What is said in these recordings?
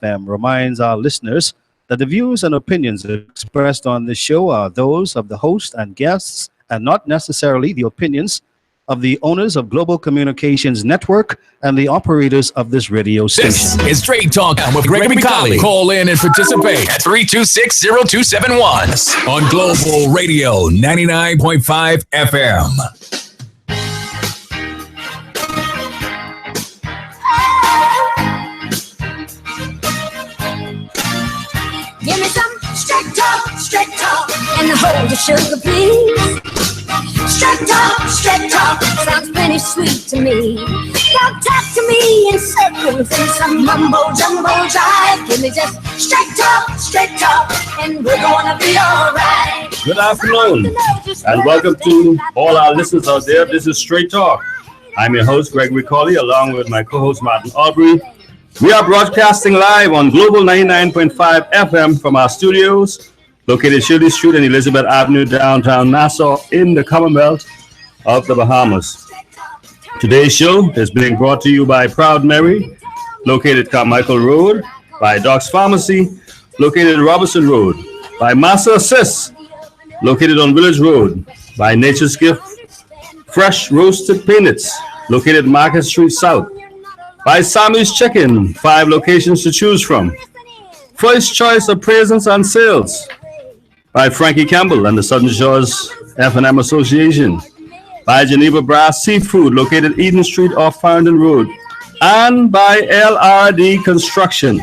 FM reminds our listeners that the views and opinions expressed on this show are those of the host and guests and not necessarily the opinions of the owners of Global Communications Network and the operators of this radio station. This is Straight Talk with Gregory Colley. Call in and participate at 326-0271 on Global Radio 99.5 FM. Give me some straight talk, and hold your sugar, please. Straight talk, sounds plenty sweet to me. Don't talk to me in circles and some mumbo jumbo jive. Give me just straight talk, and we're gonna be alright. Good afternoon, and welcome to all our listeners out there. This is Straight Talk. I'm your host, Gregory Colley, along with my co-host, Martin Aubrey. We are broadcasting live on Global 99.5 FM from our studios, located Shirley Street and Elizabeth Avenue, downtown Nassau, in the Commonwealth of the Bahamas. Today's show is being brought to you by Proud Mary, located Carmichael Road, by Doc's Pharmacy, located Robertson Road, by Master Assist, located on Village Road, by Nature's Gift, Fresh Roasted Peanuts, located Market Street South, by Sammy's Chicken, 5 locations to choose from, First Choice of Presents and Sales, by Frankie Campbell and the Southern Shores F&M Association, by Geneva Brass Seafood, located Eden Street off Farringdon Road, and by LRD Construction.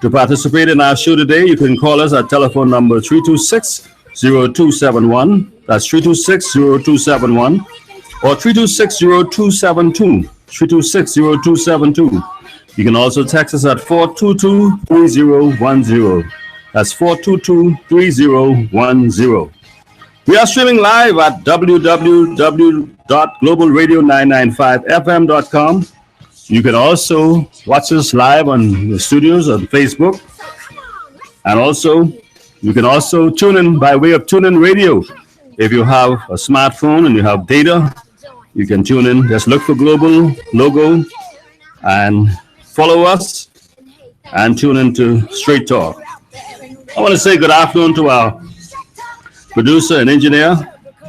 To participate in our show today, you can call us at telephone number 326-0271, that's 326-0271, or 326-0272, 326-0272. You can also text us at 422-3010. That's 422-3010. We are streaming live at www.globalradio995fm.com. You can also watch us live on the studios on Facebook. And also, you can also tune in by way of TuneIn Radio. If you have a smartphone and you have data, you can tune in. Just look for Global logo and follow us and tune into Straight Talk. I want to say good afternoon to our producer and engineer,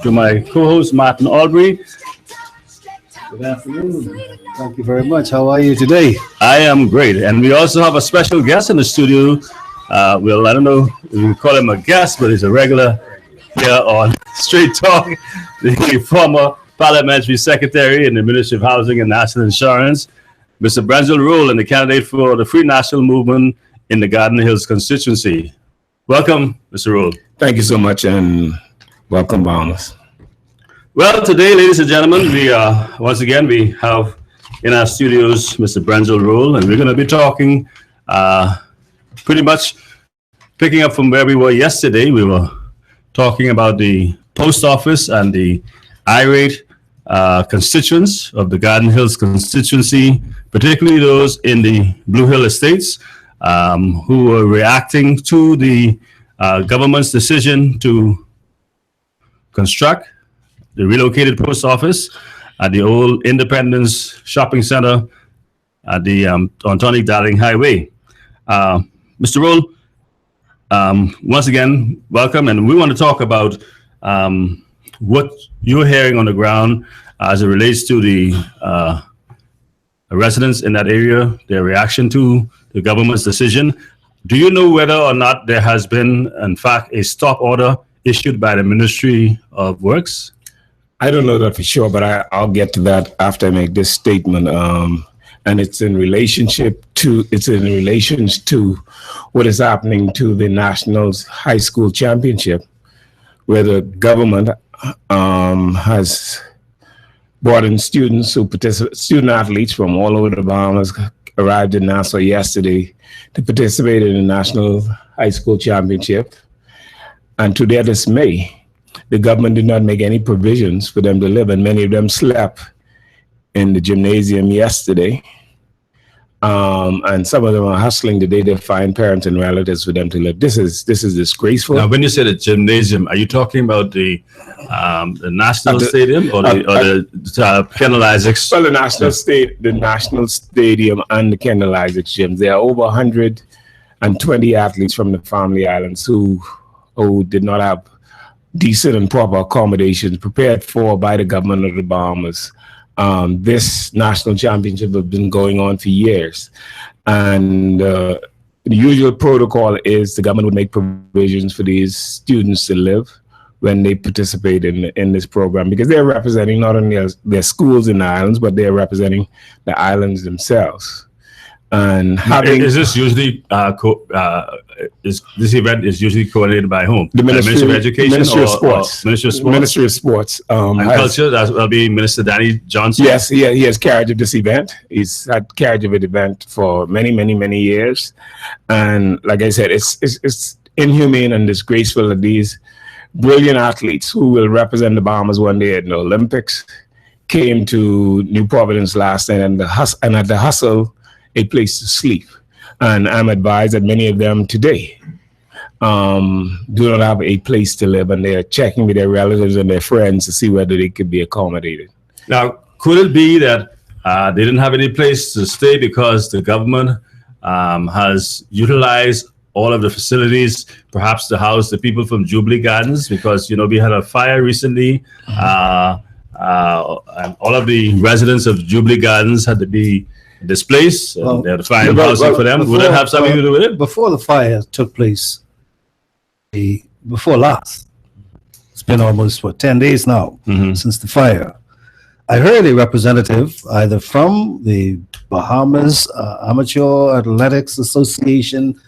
to my co-host Martin Aubrey. Good afternoon. Thank you very much. How are you today? I am great. And we also have a special guest in the studio. Well, I don't know if we call him a guest, but he's a regular here on Straight Talk, the former Parliamentary Secretary in the Ministry of Housing and National Insurance, Mr. Brenzel Rule, and the candidate for the Free National Movement in the Garden Hills constituency. Welcome, Mr. Rule. Thank you so much, and welcome, Bahamas. Well, today, ladies and gentlemen, we once again we have in our studios Mr. Brenzel Rule, and we're going to be talking pretty much picking up from where we were yesterday. We were talking about the post office and the irate constituents of the Garden Hills constituency, particularly those in the Blue Hill Estates, who were reacting to the government's decision to construct the relocated post office at the old Independence Shopping Center at the Antonic Darling Highway. Mr. Roll, once again, welcome, and we want to talk about what you're hearing on the ground as it relates to the residents in that area, their reaction to the government's decision. Do you know whether or not there has been, in fact, a stop order issued by the Ministry of Works? I don't know that for sure, but I'll get to that after I make this statement. And it's in relation to what is happening to the National High School Championship, where the government has brought in students who participate, student athletes from all over the Bahamas arrived in Nassau yesterday to participate in the National High School Championship. And to their dismay, the government did not make any provisions for them to live, and many of them slept in the gymnasium yesterday. And some of them are hustling today to find parents and relatives for them to live. This is disgraceful. Now, when you say the gymnasium, are you talking about the national stadium or the Kendall Isaacs? Well, the national stadium and the Kendall Isaacs gyms. There are over 120 athletes from the Family Islands who did not have decent and proper accommodations prepared for by the government of the Bahamas. This national championship has been going on for years, and the usual protocol is the government would make provisions for these students to live when they participate in this program, because they're representing not only their schools in the islands, but they're representing the islands themselves. And is this usually this event is usually coordinated by whom? The Ministry of Education, Ministry of Sports, Ministry of Sports, Ministry of Sports, and Culture. That'll be Minister Danny Johnson. Yes, he has carriage of this event. He's had carriage of the event for many years, and like I said, it's inhumane and disgraceful that these brilliant athletes who will represent the Bahamas one day at the Olympics came to New Providence last night and at the hustle a place to sleep. And I'm advised that many of them today do not have a place to live, and they're checking with their relatives and their friends to see whether they could be accommodated. Now, could it be that they didn't have any place to stay because the government has utilized all of the facilities, perhaps to house the people from Jubilee Gardens? Because, we had a fire recently, and all of the residents of Jubilee Gardens had to be displaced. They had to find housing for them. Would it have something to do with it? Before the fire took place, before last, it's been almost 10 days now since the fire. I heard a representative either from the Bahamas Amateur Athletics Association,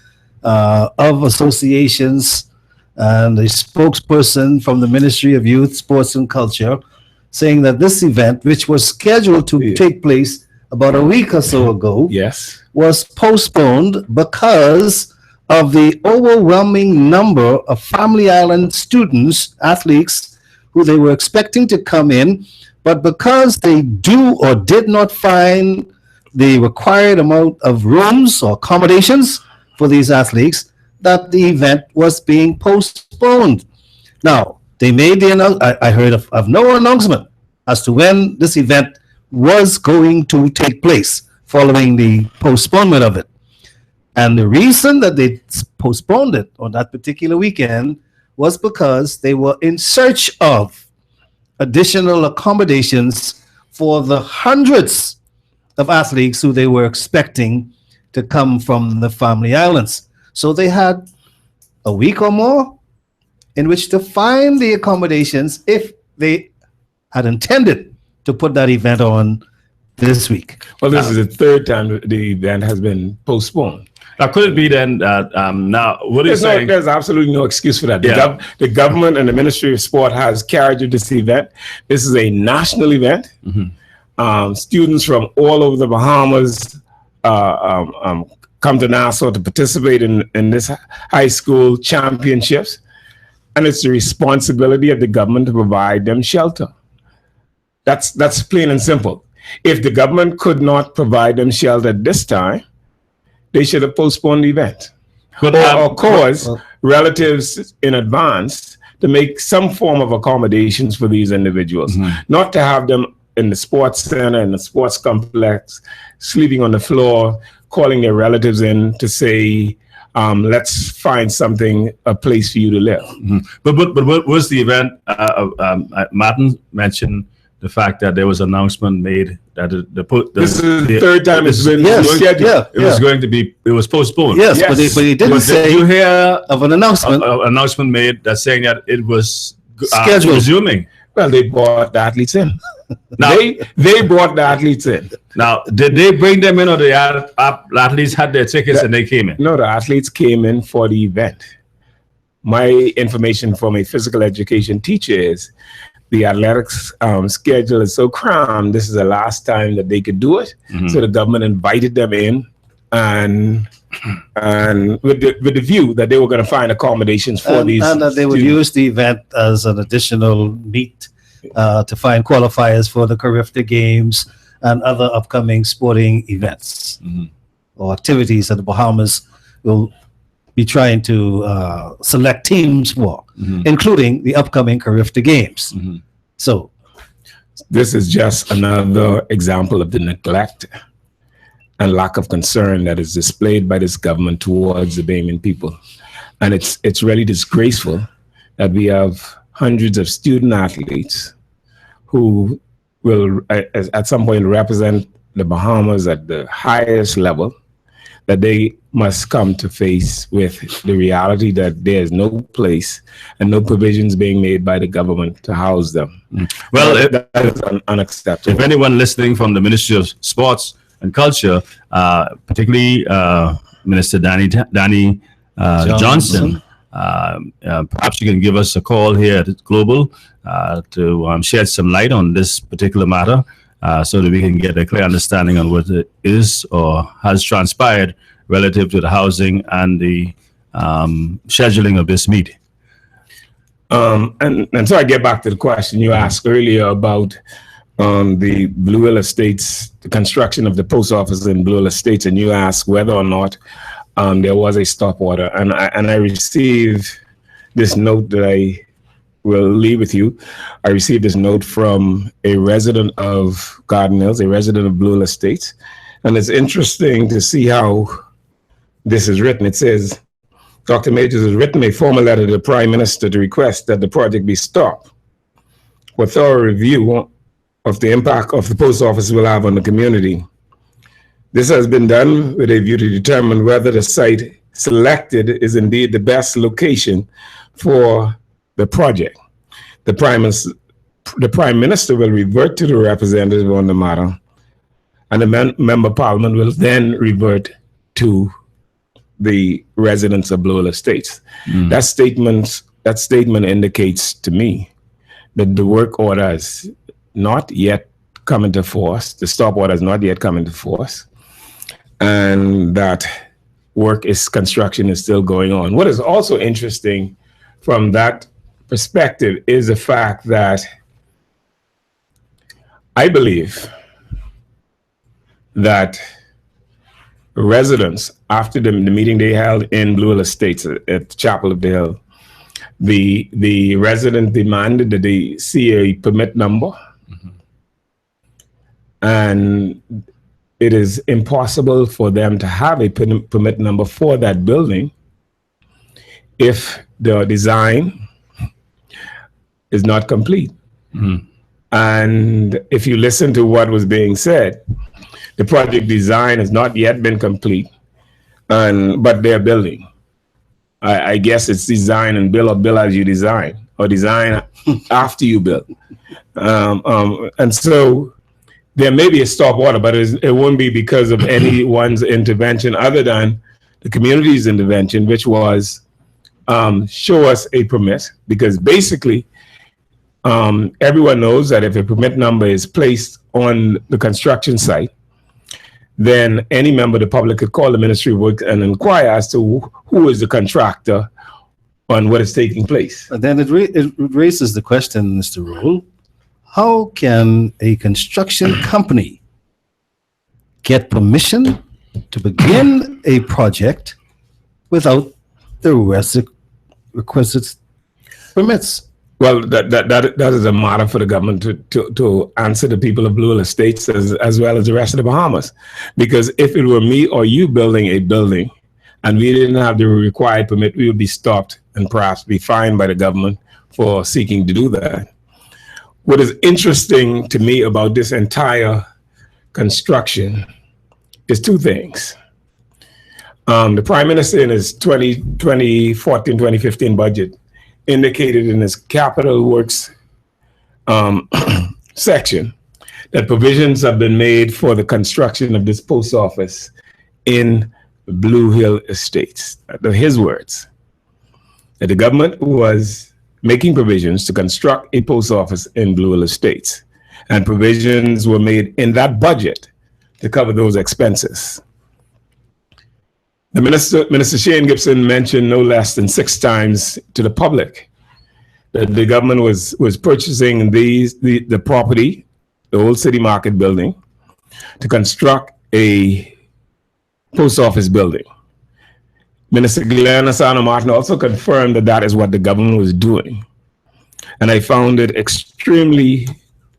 of associations, and a spokesperson from the Ministry of Youth, Sports and Culture, saying that this event, which was scheduled to take place about a week or so ago, Yes. was postponed because of the overwhelming number of Family Island students, athletes, who they were expecting to come in, but because they do or did not find the required amount of rooms or accommodations for these athletes, that the event was being postponed. Now, they made the announcement. I heard of no announcement as to when this event was going to take place following the postponement of it. And the reason that they postponed it on that particular weekend was because they were in search of additional accommodations for the hundreds of athletes who they were expecting to come from the Family Islands. So they had a week or more in which to find the accommodations if they had intended to put that event on this week. Well, this is the third time the event has been postponed. Now, could it be then that now, what are you saying? There's absolutely no excuse for that. Yeah. The government and the Ministry of Sport has carriage of this event. This is a national event. Students from all over the Bahamas come to Nassau to participate in this high school championships. And it's the responsibility of the government to provide them shelter. That's plain and simple. If the government could not provide them shelter at this time, they should have postponed the event. Or cause relatives in advance to make some form of accommodations for these individuals, not to have them in the sports center, in the sports complex, sleeping on the floor, calling their relatives in to say, let's find a place for you to live. But what was the event? Martin mentioned the fact that there was an announcement made that this is the third time it's been scheduled. It was postponed. Yes. But he didn't say did you hear of an announcement. An announcement made that saying that it was scheduled. Resuming. Well, they brought the athletes in. Now, they brought the athletes in. Now, did they bring them in, or the athletes had their tickets and they came in? No, the athletes came in for the event. My information from a physical education teacher is the athletics schedule is so crammed. This is the last time that they could do it. So the government invited them in, and with the view that they were going to find accommodations for these, and that they would use the event as an additional meet to find qualifiers for the Carifta Games and other upcoming sporting events. or activities that the Bahamas will be trying to select teams for, including the upcoming Carifta Games. So this is just another example of the neglect and lack of concern that is displayed by this government towards the Bahamian people. And it's really disgraceful that we have hundreds of student athletes who will at some point represent the Bahamas at the highest level, that they must come to face with the reality that there's no place and no provisions being made by the government to house them. Well, that is unacceptable. if anyone listening from the Ministry of Sports and Culture, particularly Minister Danny Johnson, perhaps you can give us a call here at Global to shed some light on this particular matter, so that we can get a clear understanding on what it is or has transpired relative to the housing and the scheduling of this meeting. And so I get back to the question you asked earlier about the Blue Hill Estates, the construction of the post office in Blue Hill Estates, and you asked whether or not there was a stop order. And I received this note that I will leave with you. I received this note from a resident of Garden Hills, a resident of Blue Hill Estates. And it's interesting to see how this is written. It says, Dr. Majors has written a formal letter to the Prime Minister to request that the project be stopped for thorough review of the impact of the post office will have on the community. This has been done with a view to determine whether the site selected is indeed the best location for the project. The Prime Minister will revert to the representative on the matter, and the Member of Parliament will then revert to the residents of Blue Hill Estates. That statement indicates to me that the work order has not yet come into force, the stop order has not yet come into force, and that construction is still going on. What is also interesting from that perspective is the fact that I believe that residents, after the meeting they held in Blue Hill Estates at the Chapel of the Hill, the resident demanded that they see a permit number, and it is impossible for them to have a permit number for that building if the design is not complete. And if you listen to what was being said, the project design has not yet been complete, but they're building. I guess it's design and build, or build as you design, or design after you build. And so there may be a stop order, but it won't be because of anyone's intervention other than the community's intervention, which was show us a permit, because basically everyone knows that if a permit number is placed on the construction site, then any member of the public could call the Ministry of Works and inquire as to who is the contractor on what is taking place. But then it raises the question, Mr. Rule, how can a construction company get permission to begin a project without the requisite permits? Well, that is a matter for the government to answer the people of Blue Hill Estates as well as the rest of the Bahamas. Because if it were me or you building a building and we didn't have the required permit, we would be stopped and perhaps be fined by the government for seeking to do that. What is interesting to me about this entire construction is two things. The Prime Minister in his 2014-2015 budget indicated in his capital works section that provisions have been made for the construction of this post office in Blue Hill Estates. His words, that the government was making provisions to construct a post office in Blue Hill Estates, and provisions were made in that budget to cover those expenses. The Minister Shane Gibson mentioned no less than 6 times to the public that the government was purchasing the property, the old City Market building, to construct a post office building. Minister Glenn Asano Martin also confirmed that that is what the government was doing. And I found it extremely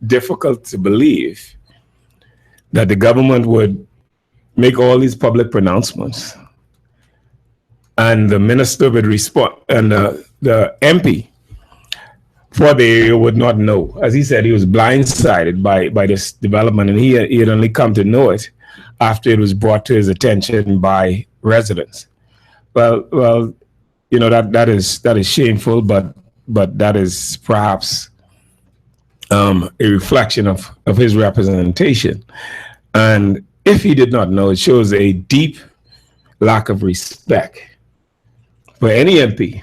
difficult to believe that the government would make all these public pronouncements and the minister would respond, and the MP for the area would not know. As he said, he was blindsided by this development, and he had only come to know it after it was brought to his attention by residents. Well, you know, that is shameful, but that is perhaps a reflection of his representation. And if he did not know, it shows a deep lack of respect for any MP,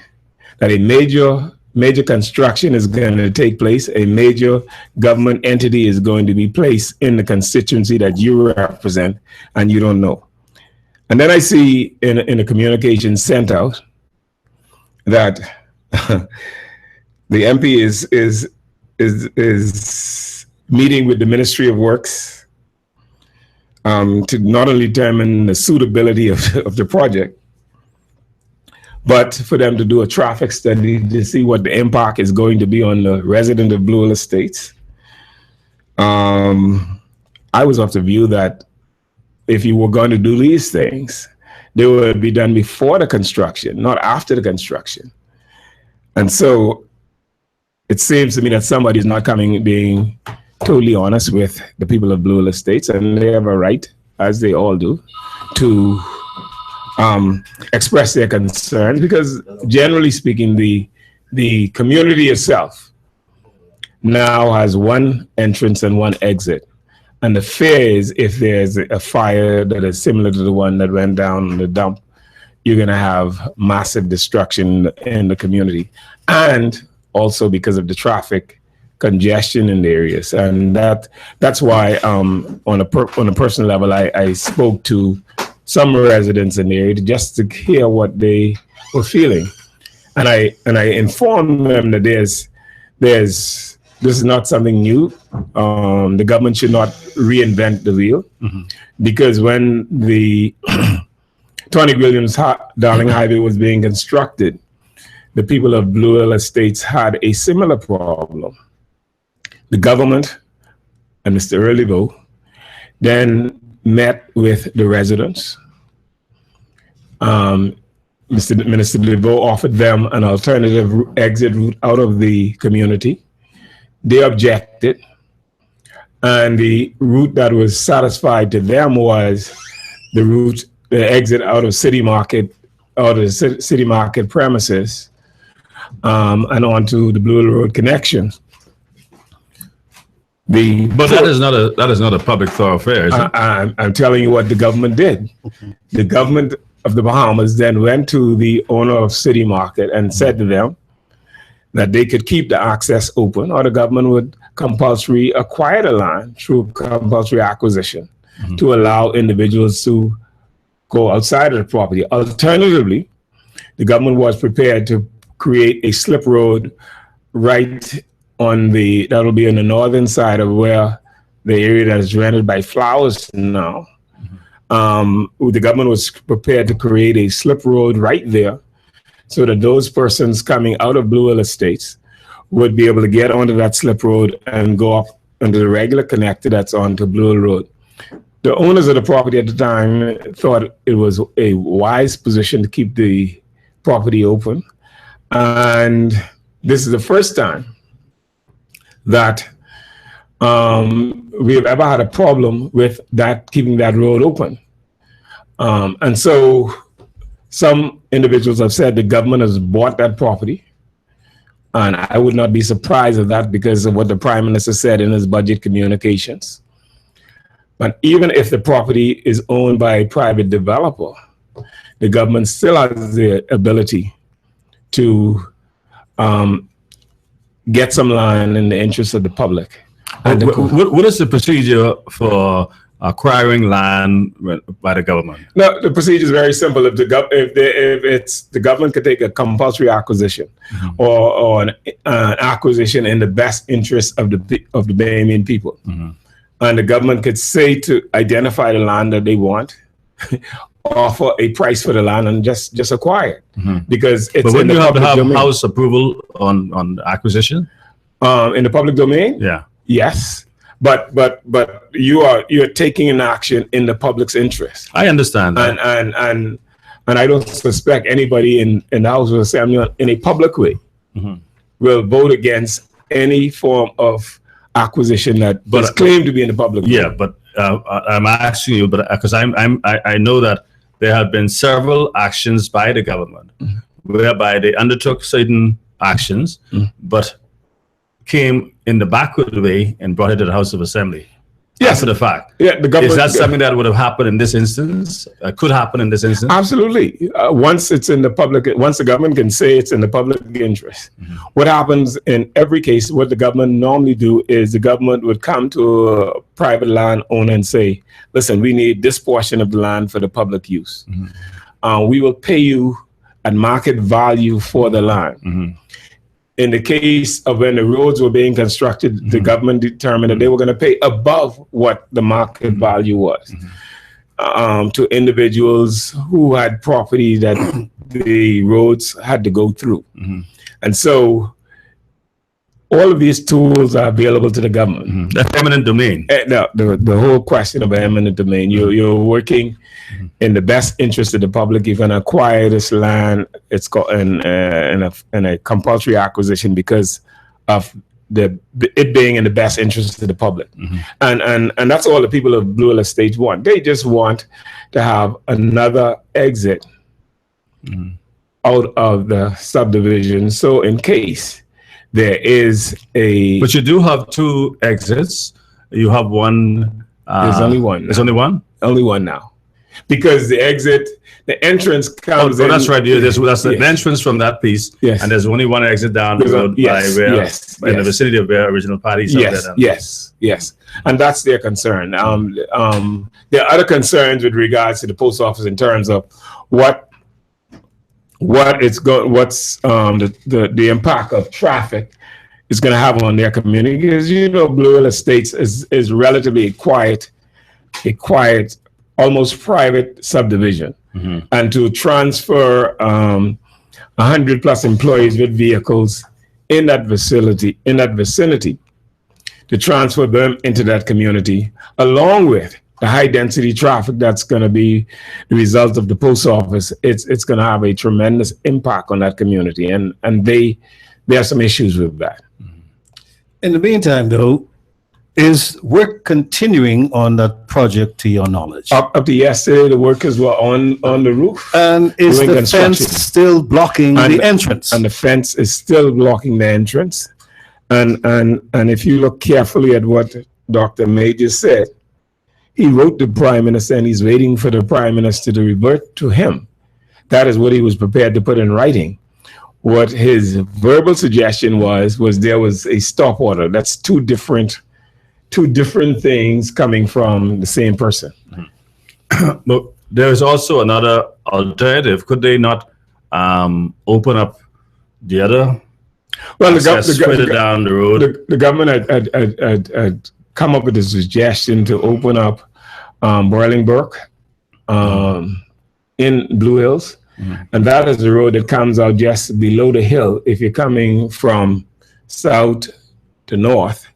that a major construction is going to take place, a major government entity is going to be placed in the constituency that you represent, and you don't know. And then I see in the communication sent out that the MP is meeting with the Ministry of Works to not only determine the suitability of the project, but for them to do a traffic study to see what the impact is going to be on the resident of Blue Hill Estates. I was of the view that if you were going to do these things, they would be done before the construction, not after the construction. And so it seems to me that somebody is not being totally honest with the people of Blue Hill Estates, and they have a right, as they all do, to express their concerns, because generally speaking, the community itself now has one entrance and one exit. And the fear is if there's a fire that is similar to the one that went down in the dump, you're going to have massive destruction in the community. And also because of the traffic congestion in the areas. And that's why on a personal level, I spoke to some residents in the area just to hear what they were feeling. And I informed them that this is not something new. The government should not reinvent the wheel, because when the Tony Williams Darling Highway was being constructed, the people of Blue Hill Estates had a similar problem. The government and Mr. Earlyvaux then met with the residents. Minister DeVoe offered them an alternative exit route out of the community. They objected, and the route that was satisfied to them was the exit out of City Market, out of the City Market premises, and onto the Blue Hill Road connection. But that is not a public thoroughfare, is it? I'm telling you what the government did. The government of the Bahamas then went to the owner of City Market and said to them that they could keep the access open, or the government would compulsory acquire the land through compulsory acquisition to allow individuals to go outside of the property. Alternatively, the government was prepared to create a slip road right that'll be on the northern side of where the area that is rented by Flowers now. The government was prepared to create a slip road right there so that those persons coming out of Blue Hill Estates would be able to get onto that slip road and go up under the regular connector that's onto Blue Hill Road. The owners of the property at the time thought it was a wise position to keep the property open. And this is the first time that we have ever had a problem with keeping that road open. And so some individuals have said the government has bought that property. And I would not be surprised at that because of what the Prime Minister said in his budget communications. But even if the property is owned by a private developer, the government still has the ability to get some land in the interest of the public. And what is the procedure for acquiring land by the government? No, the procedure is very simple. If the government could take a compulsory acquisition or an acquisition in the best interest of the Bahamian people, and the government could say to identify the land that they want, offer a price for the land and just acquire it because it's But in wouldn't the you have to public have domain. house approval on acquisition? In the public domain, Yeah. yes, but you're taking an action in the public's interest, I understand that. and I don't suspect anybody in the House will say, in a public way, will vote against any form of acquisition that is claimed to be in the public domain. Yeah, but I'm asking you, but because I know that there have been several actions by the government whereby they undertook certain actions, but came in the backward way and brought it to the House of Assembly. Yes. After the fact. Yeah, the government. Is that something that would have happened in this instance? Could happen in this instance? Absolutely. Once it's in the public, once the government can say it's in the public interest, what happens in every case, what the government normally do is the government would come to a private landowner and say, listen, we need this portion of the land for the public use. We will pay you at market value for the land. In the case of when the roads were being constructed, the government determined that they were going to pay above what the market value was to individuals who had property that the roads had to go through. And so all of these tools are available to the government. The eminent domain. The whole question of eminent domain, you're working in the best interest of the public. You're going to acquire this land. It's called in a compulsory acquisition because of it being in the best interest of the public. And that's all the people of Blue Hill Estates want. They just want to have another exit out of the subdivision. So in case there is a... But you do have two exits. You have one... there's only one. There's only one? Only one now. Because the entrance comes in... that's right. That's the entrance from that piece. Yes. And there's only one exit down the road in the vicinity of where original parties are. Yes. And that's their concern. There are other concerns with regards to the post office in terms of the impact of traffic is going to have on their community. Because Blue Hill Estates is relatively a quiet, almost private subdivision, and to transfer 100 plus employees with vehicles in that vicinity, to transfer them into that community, along with the high density traffic that's going to be the result of the post office, it's going to have a tremendous impact on that community, and there are some issues with that. In the meantime, though, is work continuing on that project to your knowledge? Up to yesterday, the workers were on the roof. And is doing the construction. fence still blocking the entrance? And the fence is still blocking the entrance. And if you look carefully at what Dr. May just said, he wrote the Prime Minister and he's waiting for the Prime Minister to revert to him. That is what he was prepared to put in writing. What his verbal suggestion was there was a stop order. That's two different things coming from the same person. But there's also another alternative. Could they not open up the other? Well, further down the road. The government had come up with a suggestion to open up Bolingbroke in Blue Hills. And that is the road that comes out just below the hill if you're coming from south to north.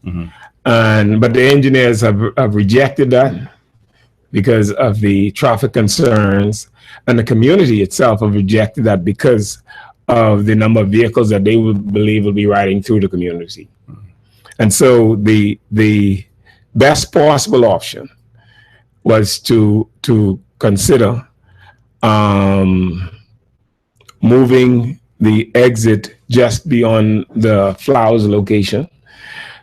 But the engineers have rejected that because of the traffic concerns, and the community itself have rejected that because of the number of vehicles that they would believe will be riding through the community. And so the best possible option was to consider moving the exit just beyond the Flowers location.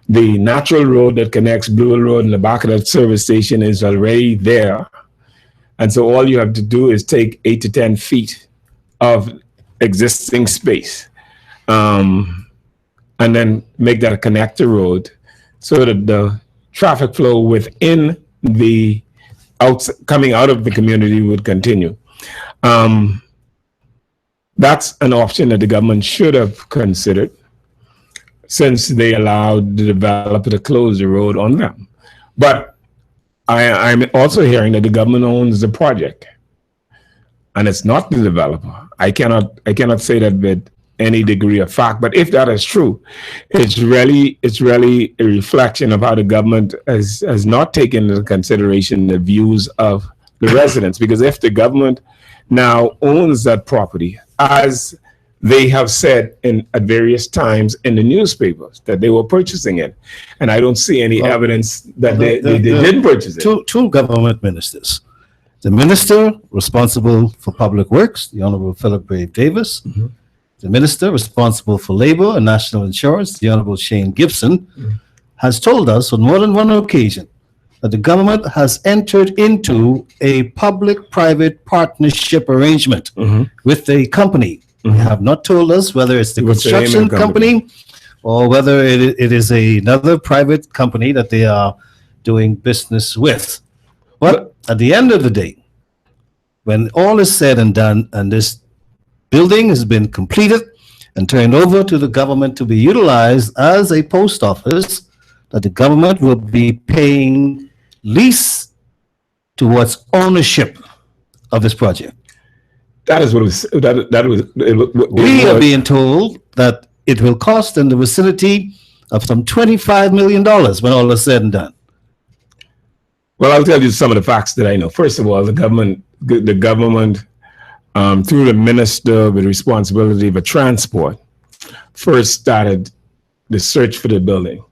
The natural road that connects Blue Hill Road and the back of that service station is already there. And so all you have to do is take 8 to 10 feet of existing space and then make that a connector road so that the traffic flow within the coming out of the community would continue. That's an option that the government should have considered, since they allowed the developer to close the road on them. But I'm also hearing that the government owns the project. and it's not the developer, I cannot say that with any degree of fact. But if that is true, it's really a reflection of how the government has not taken into consideration the views of the residents. Because if the government now owns that property, as they have said at various times in the newspapers that they were purchasing it, and I don't see any evidence that they didn't purchase it. Two government ministers. The minister responsible for public works, the Honorable Philip Brave Davis, the minister responsible for labor and national insurance, the Honorable Shane Gibson, has told us on more than one occasion that the government has entered into a public-private partnership arrangement with a company. They have not told us whether it's the What's the name of construction the company? company or whether it is another private company that they are doing business with. But at the end of the day, when all is said and done and this building has been completed and turned over to the government to be utilized as a post office, that the government will be paying lease towards ownership of this project. That is what it was. We are being told that it will cost in the vicinity of some $25 million when all is said and done. Well, I'll tell you some of the facts that I know. First of all, the government, through the minister with responsibility for transport, first started the search for the building.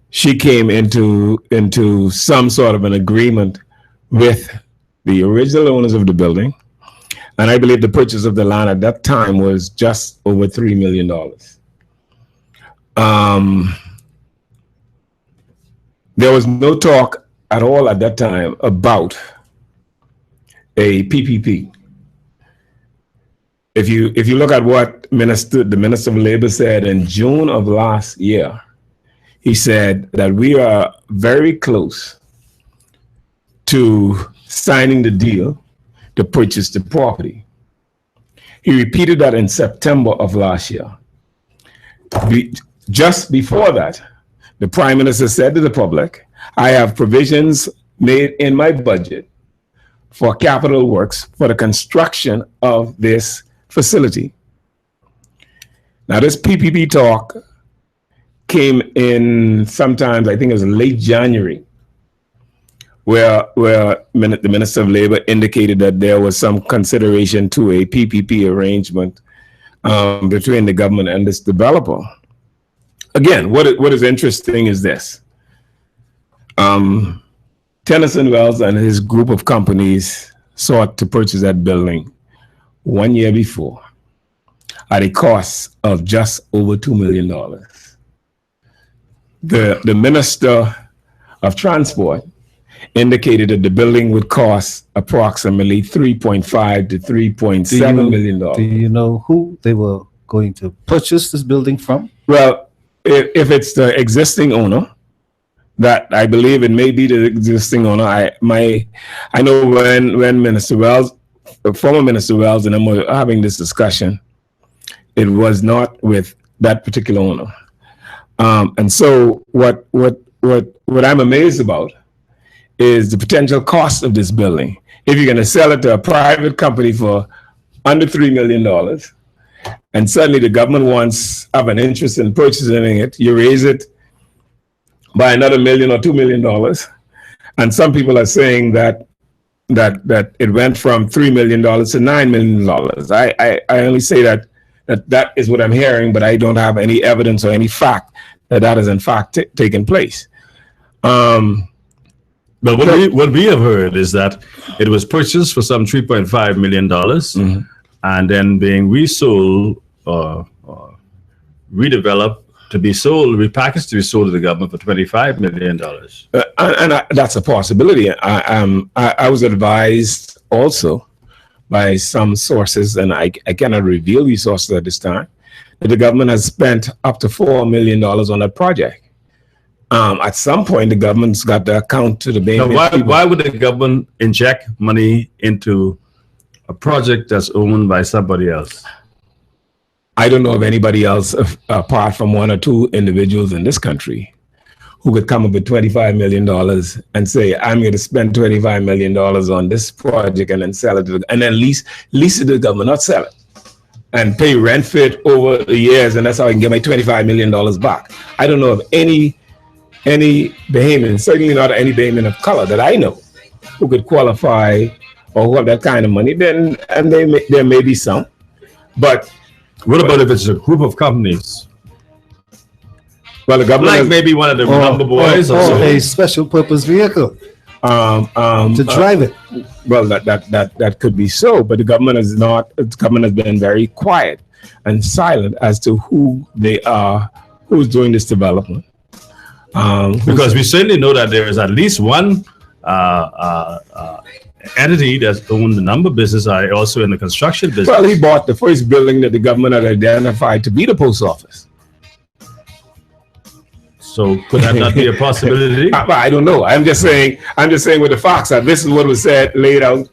She came into some sort of an agreement with the original owners of the building, and I believe the purchase of the land at that time was just over $3 million. There was no talk at all at that time about a PPP. If you look at what the Minister of Labor said in June of last year, he said that we are very close to signing the deal to purchase the property. He repeated that in September of last year. Just before that, the Prime Minister said to the public, I have provisions made in my budget for capital works for the construction of this facility. Now, this PPP talk came in sometimes, I think it was late January, where the Minister of Labor indicated that there was some consideration to a PPP arrangement between the government and this developer. Again, what is interesting is this. Tennyson Wells and his group of companies sought to purchase that building 1 year before at a cost of just over $2 million. The Minister of Transport indicated that the building would cost approximately $3.5 to $3.7 million. Do you know who they were going to purchase this building from? Well, if it's the existing owner, that I believe it may be the existing owner. I know when Minister Wells, former Minister Wells, and I were having this discussion, it was not with that particular owner. And so what I'm amazed about is the potential cost of this building. If you're going to sell it to a private company for under $3 million, and suddenly the government have an interest in purchasing it, you raise it by another $1 million or $2 million. And some people are saying that it went from $3 million to $9 million. I only say that is what I'm hearing, but I don't have any evidence or any fact that is in fact taking place. But what we have heard is that it was purchased for some $3.5 million and then being resold or redeveloped to be sold, repackaged to be sold to the government for $25 million. That's a possibility. I was advised also by some sources, and I cannot reveal these sources at this time, that the government has spent up to $4 million on that project. At some point, the government's got to account to the Bay. Why would the government inject money into a project that's owned by somebody else? I don't know of anybody else apart from one or two individuals in this country who could come up with $25 million and say, I'm going to spend $25 million on this project and then sell it and then lease it to the government, not sell it, and pay rent for it over the years, and that's how I can get my $25 million back. I don't know of any Bahamian, certainly not any Bahamian of color that I know, who could qualify or who have that kind of money. Then, and there may be some, but what about if it's a group of companies? Well, the government like maybe one of the number boys or so. a special purpose vehicle to drive it. Well, that could be so, but the government is not. The government has been very quiet and silent as to who they are, who's doing this development. Because we certainly know that there is at least one entity that's owned the number business, also in the construction business. Well, he bought the first building that the government had identified to be the post office. So could that not be a possibility? I don't know. I'm just saying with the facts that this is what was laid out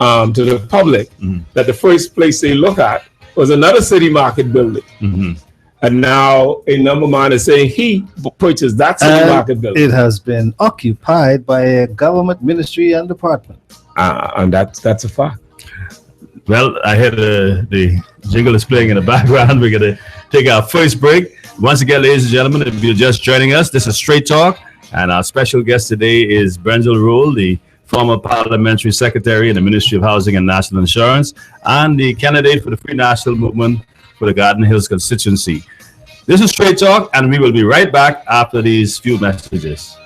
to the public, that the first place they look at was another city market building. And now a number man is saying he purchased that city market building. It has been occupied by a government ministry and department. And that's a fact. Well, I heard the jingle is playing in the background. We're going to take our first break. Once again, ladies and gentlemen, if you're just joining us, this is Straight Talk, and our special guest today is Brenzil Rule, the former parliamentary secretary in the Ministry of Housing and National Insurance, and the candidate for the Free National Movement for the Garden Hills constituency. This is Straight Talk, and we will be right back after these few messages.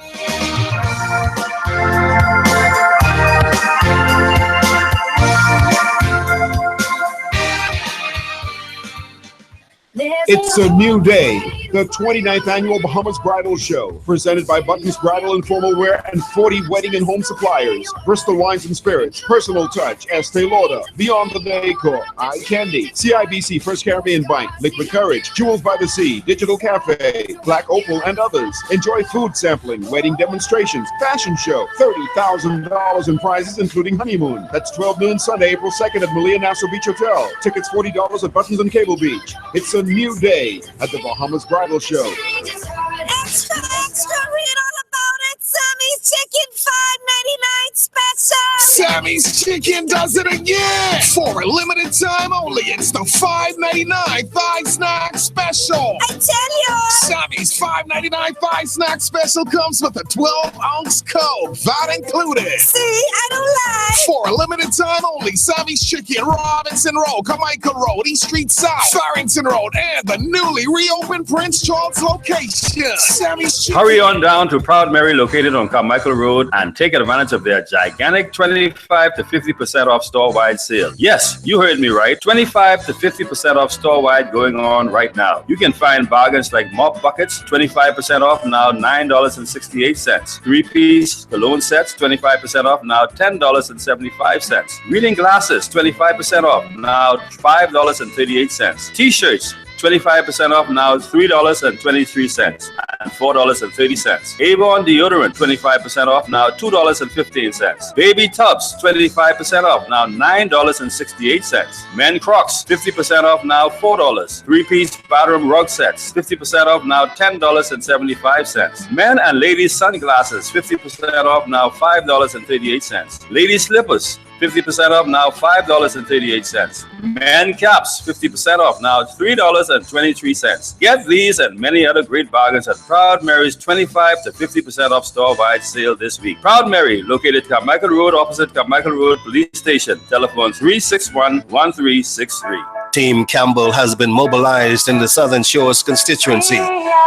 It's a new day. The 29th annual Bahamas Bridal Show, presented by Buttons Bridal and Formal Wear and 40 Wedding and Home Suppliers, Bristol Wines and Spirits, Personal Touch, Estee Lauder, Beyond the Decor, Eye Candy, CIBC First Caribbean Bank, Liquid Courage, Jewels by the Sea, Digital Cafe, Black Opal, and others. Enjoy food sampling, wedding demonstrations, fashion show, $30,000 in prizes, including honeymoon. That's 12 noon Sunday, April 2nd at Malia Nassau Beach Hotel. Tickets $40 at Buttons and Cable Beach. It's a new day at the Bahamas Bridal Show. Extra, read all about it. Sammy's Chicken $5.99 special. Sammy's Chicken does it again. For a limited time only, it's the $5.99 thigh snack special. I tell you. Sammy's $5.99 thigh snack special comes with a 12-ounce Coke, that included. See, I don't lie. For a limited time only, Sammy's Chicken, Robinson Road, Carmichael Road, East Street South, Farrington Road, and the newly reopened Prince Charles location. Sammy's Chicken. Hurry on down to Proud Mary, located on Carmichael Road, and take advantage of their gigantic 25 to 50% off store-wide sale. Yes, you heard me right. 25 to 50% off store-wide going on right now. You can find bargains like mop buckets, 25% off now, $9.68. 3-piece cologne sets, 25% off now, $10.75. Reading glasses, 25% off now, $5.38. T-shirts, 25% off now, $3.23 and $4.30. Avon deodorant, 25% off now, $2.15. Baby tubs, 25% off now, $9.68. Men Crocs, 50% off now, $4. 3-piece bathroom rug sets, 50% off now, $10.75. Men and ladies sunglasses, 50% off now, $5.38. Ladies slippers, 50% off now, $5.38. Men caps, 50% off now, $3.23. Get these and many other great bargains at Proud Mary's 25 to 50% off store-wide sale this week. Proud Mary, located Carmichael Road, opposite Carmichael Road Police Station. Telephone 361-1363. Team Campbell has been mobilized in the Southern Shores constituency,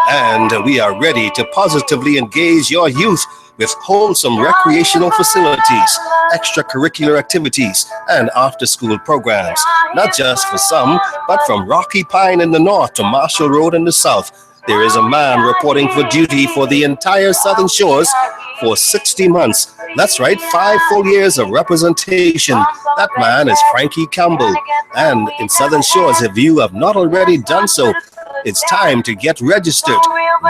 and we are ready to positively engage your youth with wholesome recreational facilities, extracurricular activities, and after-school programs, not just for some, but from Rocky Pine in the north to Marshall Road in the south. There is a man reporting for duty for the entire Southern Shores for 60 months. That's right, 5 full years of representation. That man is Frankie Campbell. And in Southern Shores, if you have not already done so, it's time to get registered.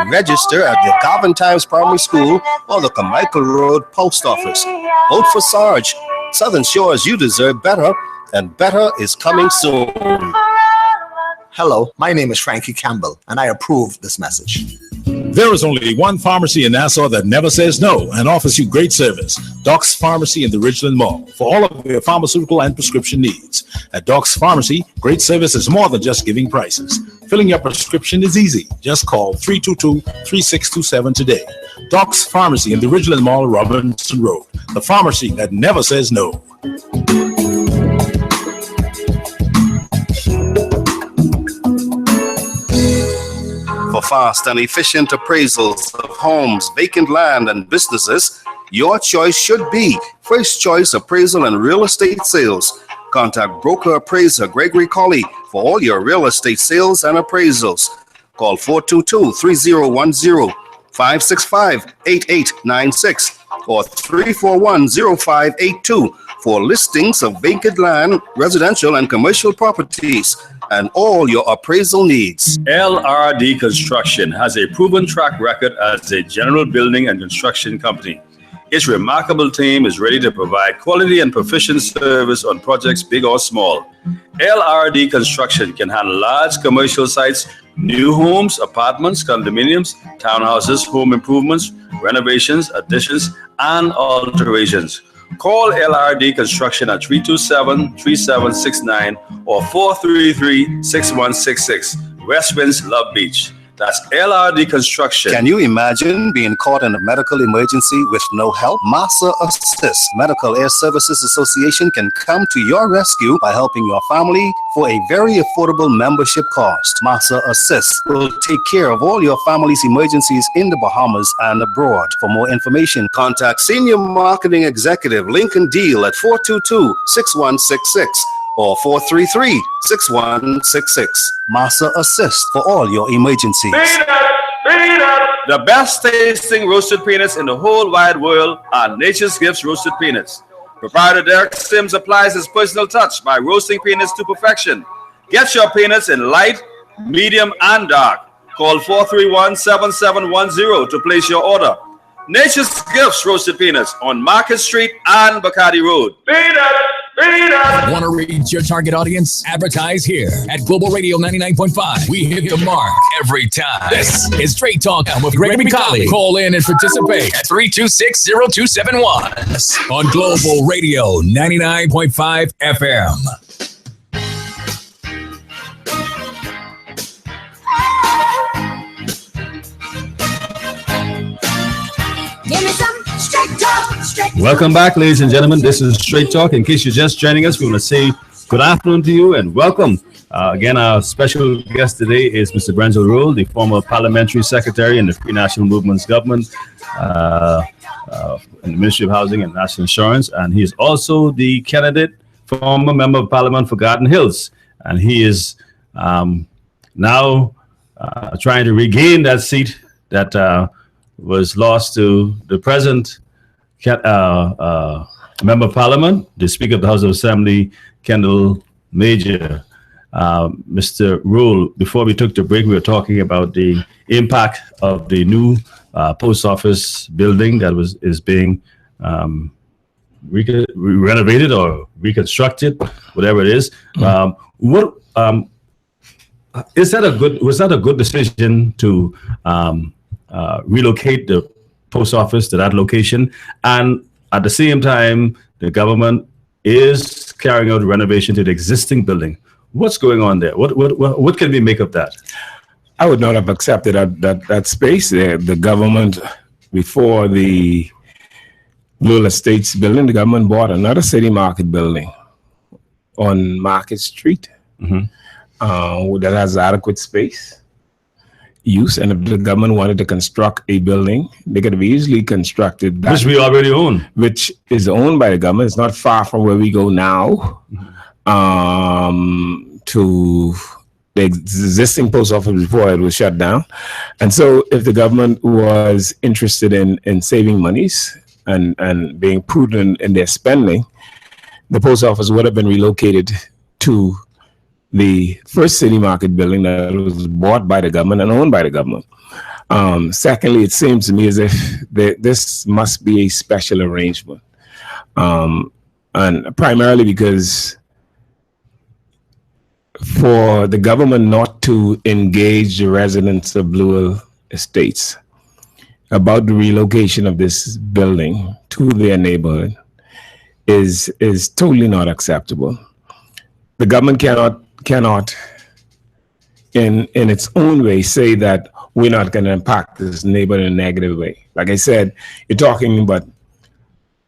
Register at the Garvin Times Primary School or the Carmichael Road Post Office. Vote for Sarge. Southern Shores, you deserve better, and better is coming soon. Hello, my name is Frankie Campbell, and I approve this message. There is only one pharmacy in Nassau that never says no and offers you great service. Doc's Pharmacy in the Ridgeland Mall for all of your pharmaceutical and prescription needs. At Doc's Pharmacy, great service is more than just giving prices. Filling your prescription is easy. Just call 322-3627 today. Doc's Pharmacy in the Ridgeland Mall, Robinson Road. The pharmacy that never says no. For fast and efficient appraisals of homes, vacant land, and businesses, your choice should be First Choice Appraisal and Real Estate Sales. Contact broker appraiser Gregory Colley for all your real estate sales and appraisals. Call 422-3010, 565-8896, or 341-0582 for listings of vacant land, residential and commercial properties, and all your appraisal needs. LRD Construction has a proven track record as a general building and construction company. Its remarkable team is ready to provide quality and proficient service on projects big or small. LRD Construction can handle large commercial sites, new homes, apartments, condominiums, townhouses, home improvements, renovations, additions, and alterations. Call LRD Construction at 327-3769 or 433-6166, West Winds, Love Beach. That's LRD Construction. Can you imagine being caught in a medical emergency with no help? Massa Assist Medical Air Services Association can come to your rescue by helping your family for a very affordable membership cost. Massa Assist will take care of all your family's emergencies in the Bahamas and abroad. For more information, contact Senior Marketing Executive Lincoln Deal at 422-6166. or 433-6166. Massa Assist for all your emergencies. The best tasting roasted peanuts in the whole wide world are Nature's Gifts Roasted Peanuts. Proprietor Derek Sims applies his personal touch by roasting peanuts to perfection. Get your peanuts in light, medium, and dark. Call 431-7710 to place your order. Nature's Gifts Roasted Peanuts on Market Street and Bacardi Road. Want to reach your target audience? Advertise here at Global Radio 99.5. We hit the mark every time. This is Straight Talk with Gregory Colley. Call in and participate at 326-0271 on Global Radio 99.5 FM. Give me some straight talk, straight talk. Welcome back, ladies and gentlemen. This is Straight Talk. In case you're just joining us, we want to say good afternoon to you and welcome. Again, our special guest today is Mr. Brenzel Rule, the former parliamentary secretary in the Free National Movement's government in the Ministry of Housing and National Insurance. And he is also the candidate, former member of parliament for Garden Hills. And he is now trying to regain that seat that was lost to the present member of parliament, the Speaker of the House of Assembly, Kendall Major. Mr. Rule, before we took the break, we were talking about the impact of the new post office building that is being renovated or reconstructed, whatever it is. Was that a good decision to relocate the post office to that location? And at the same time, the government is carrying out renovation to the existing building. What's going on there? What can we make of that? I would not have accepted that space there. The government, before the Lula Estates building, the government bought another city market building on Market Street that has adequate space use. And if the government wanted to construct a building, they could have easily constructed that. Which we already own. Which is owned by the government. It's not far from where we go now. To the existing post office before it was shut down. And so if the government was interested in saving monies and being prudent in their spending, the post office would have been relocated to the first city market building that was bought by the government and owned by the government. Secondly, it seems to me as if this must be a special arrangement. And primarily because for the government not to engage the residents of Blue Hill Estates about the relocation of this building to their neighborhood is totally not acceptable. The government cannot in its own way say that we're not going to impact this neighborhood in a negative way. Like I said, you're talking about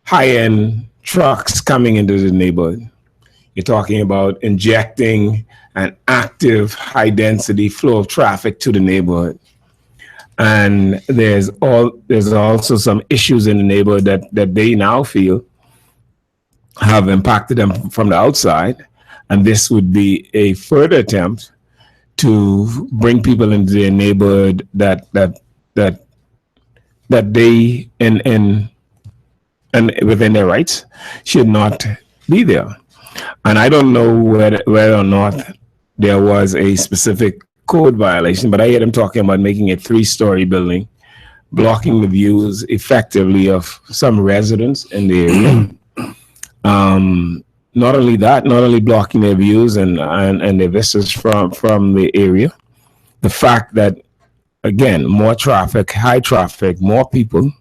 high-end trucks coming into the neighborhood. You're talking about injecting an active high-density flow of traffic to the neighborhood. And there's also some issues in the neighborhood that they now feel have impacted them from the outside. And this would be a further attempt to bring people into their neighborhood that they and within their rights should not be there. And I don't know whether or not there was a specific code violation, but I hear them talking about making a 3-story building, blocking the views effectively of some residents in the area. Not only blocking their views and their vistas from the area, the fact that, again, more traffic, high traffic, more people,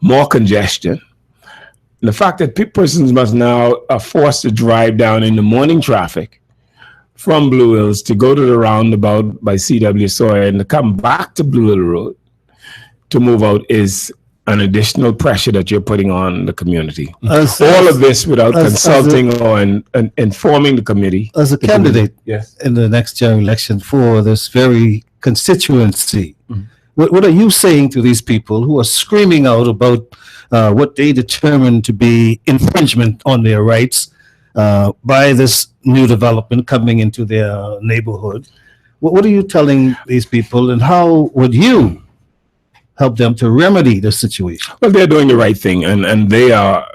more congestion. The fact that persons must now are forced to drive down in the morning traffic from Blue Hills to go to the roundabout by C.W. Sawyer and to come back to Blue Hill Road to move out is an additional pressure that you're putting on the community. All of this without consulting or informing the committee. As a candidate in the next general election for this very constituency, what are you saying to these people who are screaming out about what they determine to be infringement on their rights by this new development coming into their neighborhood? What are you telling these people, and how would you help them to remedy the situation? Well, they're doing the right thing, and they are,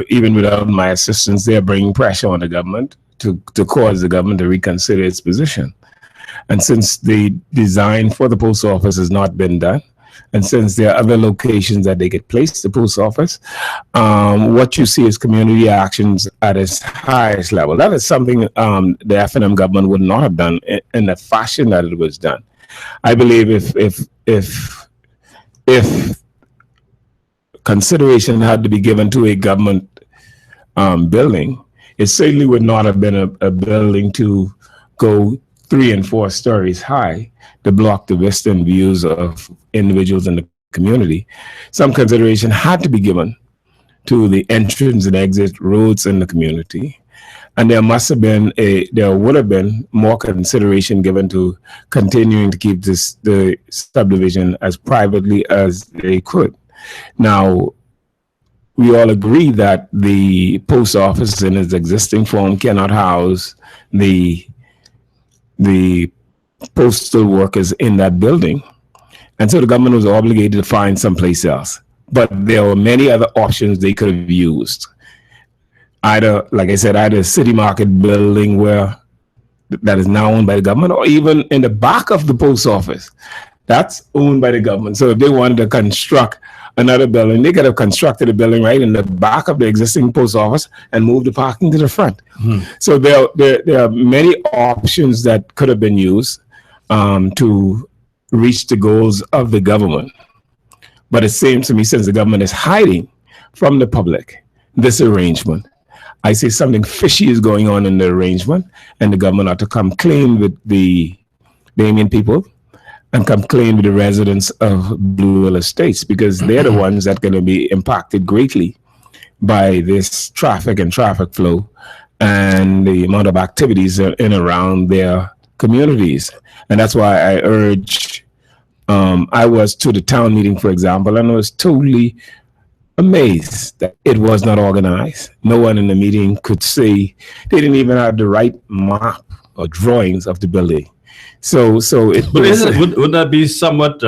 even without my assistance, they're bringing pressure on the government to cause the government to reconsider its position. And since the design for the post office has not been done, and since there are other locations that they could place the post office, what you see is community actions at its highest level. That is something the F&M government would not have done in the fashion that it was done. I believe if consideration had to be given to a government building, it certainly would not have been a building to go 3 and 4 stories high to block the vista and views of individuals in the community. Some consideration had to be given to the entrance and exit roads in the community. And there would have been more consideration given to continuing to keep the subdivision as privately as they could. Now, we all agree that the post office in its existing form cannot house the postal workers in that building. And so the government was obligated to find someplace else. But there were many other options they could have used. Either, like I said, either a city market building that is now owned by the government, or even in the back of the post office, that's owned by the government. So if they wanted to construct another building, they could have constructed a building right in the back of the existing post office and moved the parking to the front. So there are many options that could have been used to reach the goals of the government. But it seems to me, since the government is hiding from the public this arrangement, I say something fishy is going on in the arrangement, and the government ought to come clean with the Bahamian people and come clean with the residents of Blue Hill Estates, because they're the ones that are going to be impacted greatly by this traffic and traffic flow and the amount of activities in and around their communities. And that's why I urge, I was to the town meeting, for example, and I was totally amazed that it was not organized. No one in the meeting could say, they didn't even have the right map or drawings of the building. So it but wouldn't that be somewhat,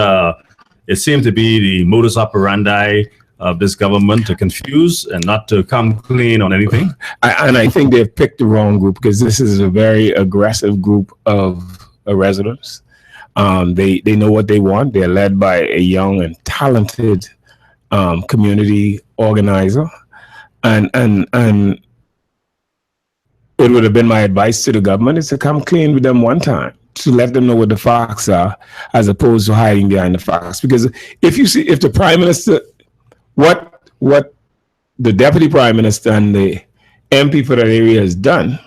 it seemed to be the modus operandi of this government to confuse and not to come clean on anything? I think they've picked the wrong group, because this is a very aggressive group of residents. They know what they want. They're led by a young and talented community organizer, and it would have been my advice to the government is to come clean with them one time, to let them know what the facts are, as opposed to hiding behind the facts. Because if the prime minister, what the deputy prime minister and the MP for that area has done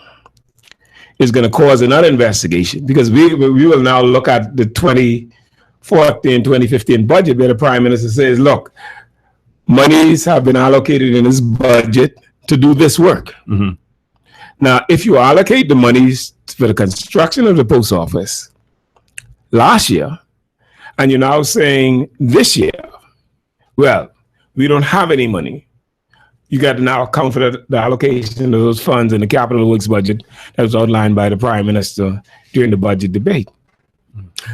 is going to cause another investigation, because we will now look at the 2014, 2015 budget where the prime minister says, look, monies have been allocated in this budget to do this work. Mm-hmm. Now, if you allocate the monies for the construction of the post office last year, and you're now saying this year, well, we don't have any money, you got to now account for the allocation of those funds in the capital works budget that was outlined by the prime minister during the budget debate.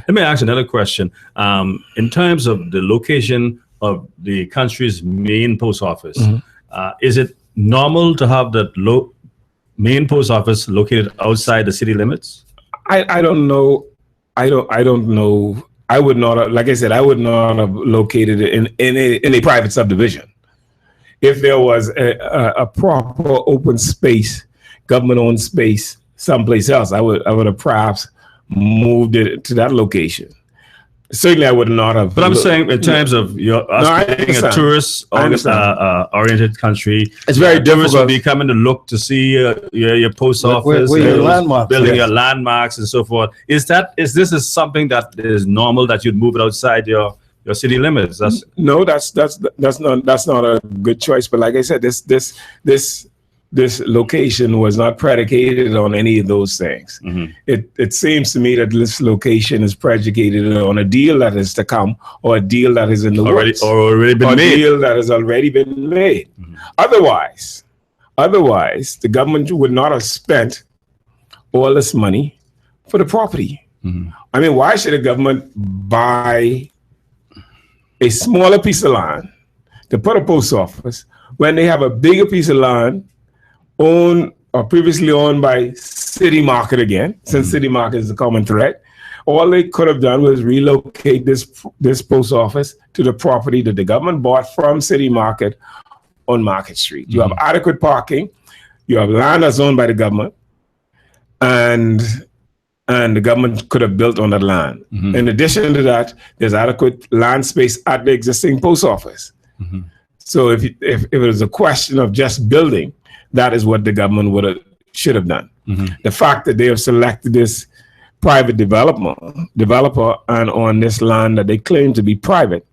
Let me ask another question. In terms of the location of the country's main post office, is it normal to have that main post office located outside the city limits? I don't know. I don't know. I would not have, like I said, I would not have located it in a private subdivision. If there was a proper open space, government-owned space someplace else, I would have perhaps moved it to that location. Certainly, I would not have. But I'm saying, in terms of being a tourist-oriented country, it's very difficult. Tourists will be coming to look to see your post office, where your landmarks, building your landmarks and so forth. Is this something that is normal, that you'd move it outside your city limits? That's not a good choice. But like I said, this location was not predicated on any of those things. Mm-hmm. It seems to me that this location is predicated on a deal that is to come, or a deal that is in the works, or a deal that has already been made. Mm-hmm. Otherwise, the government would not have spent all this money for the property. Mm-hmm. I mean, why should the government buy a smaller piece of land to put a post office when they have a bigger piece of land owned or previously owned by City Market again, since City Market is a common threat? All they could have done was relocate this post office to the property that the government bought from City Market on Market Street. You have adequate parking, you have land that's owned by the government, and the government could have built on that land. Mm-hmm. In addition to that, there's adequate land space at the existing post office. Mm-hmm. So if it was a question of just building, that is what the government should have done. Mm-hmm. The fact that they have selected this private developer and on this land that they claim to be private,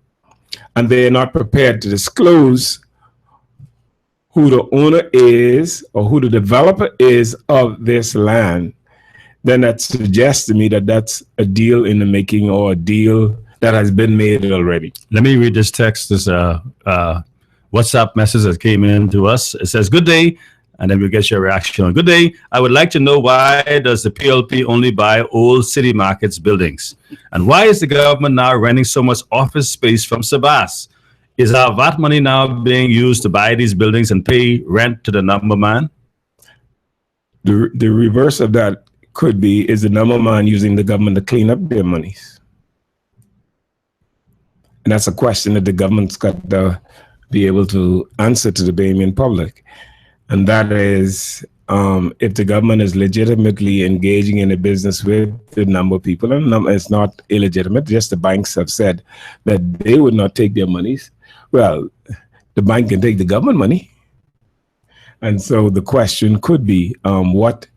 and they are not prepared to disclose who the owner is or who the developer is of this land, then that suggests to me that that's a deal in the making, or a deal that has been made already. Let me read this text, this WhatsApp message that came in to us. It says, "Good day," and then we'll get your reaction. "Good day. I would like to know, why does the PLP only buy old City Markets buildings? And why is the government now renting so much office space from Sabas? Is our VAT money now being used to buy these buildings and pay rent to the number man?" The reverse of that could be, is the number man using the government to clean up their monies? And that's a question that the government's got to be able to answer to the Bahamian public. And that is, if the government is legitimately engaging in a business with the number of people, and it's not illegitimate, just the banks have said that they would not take their monies. Well, the bank can take the government money. And so the question could be, what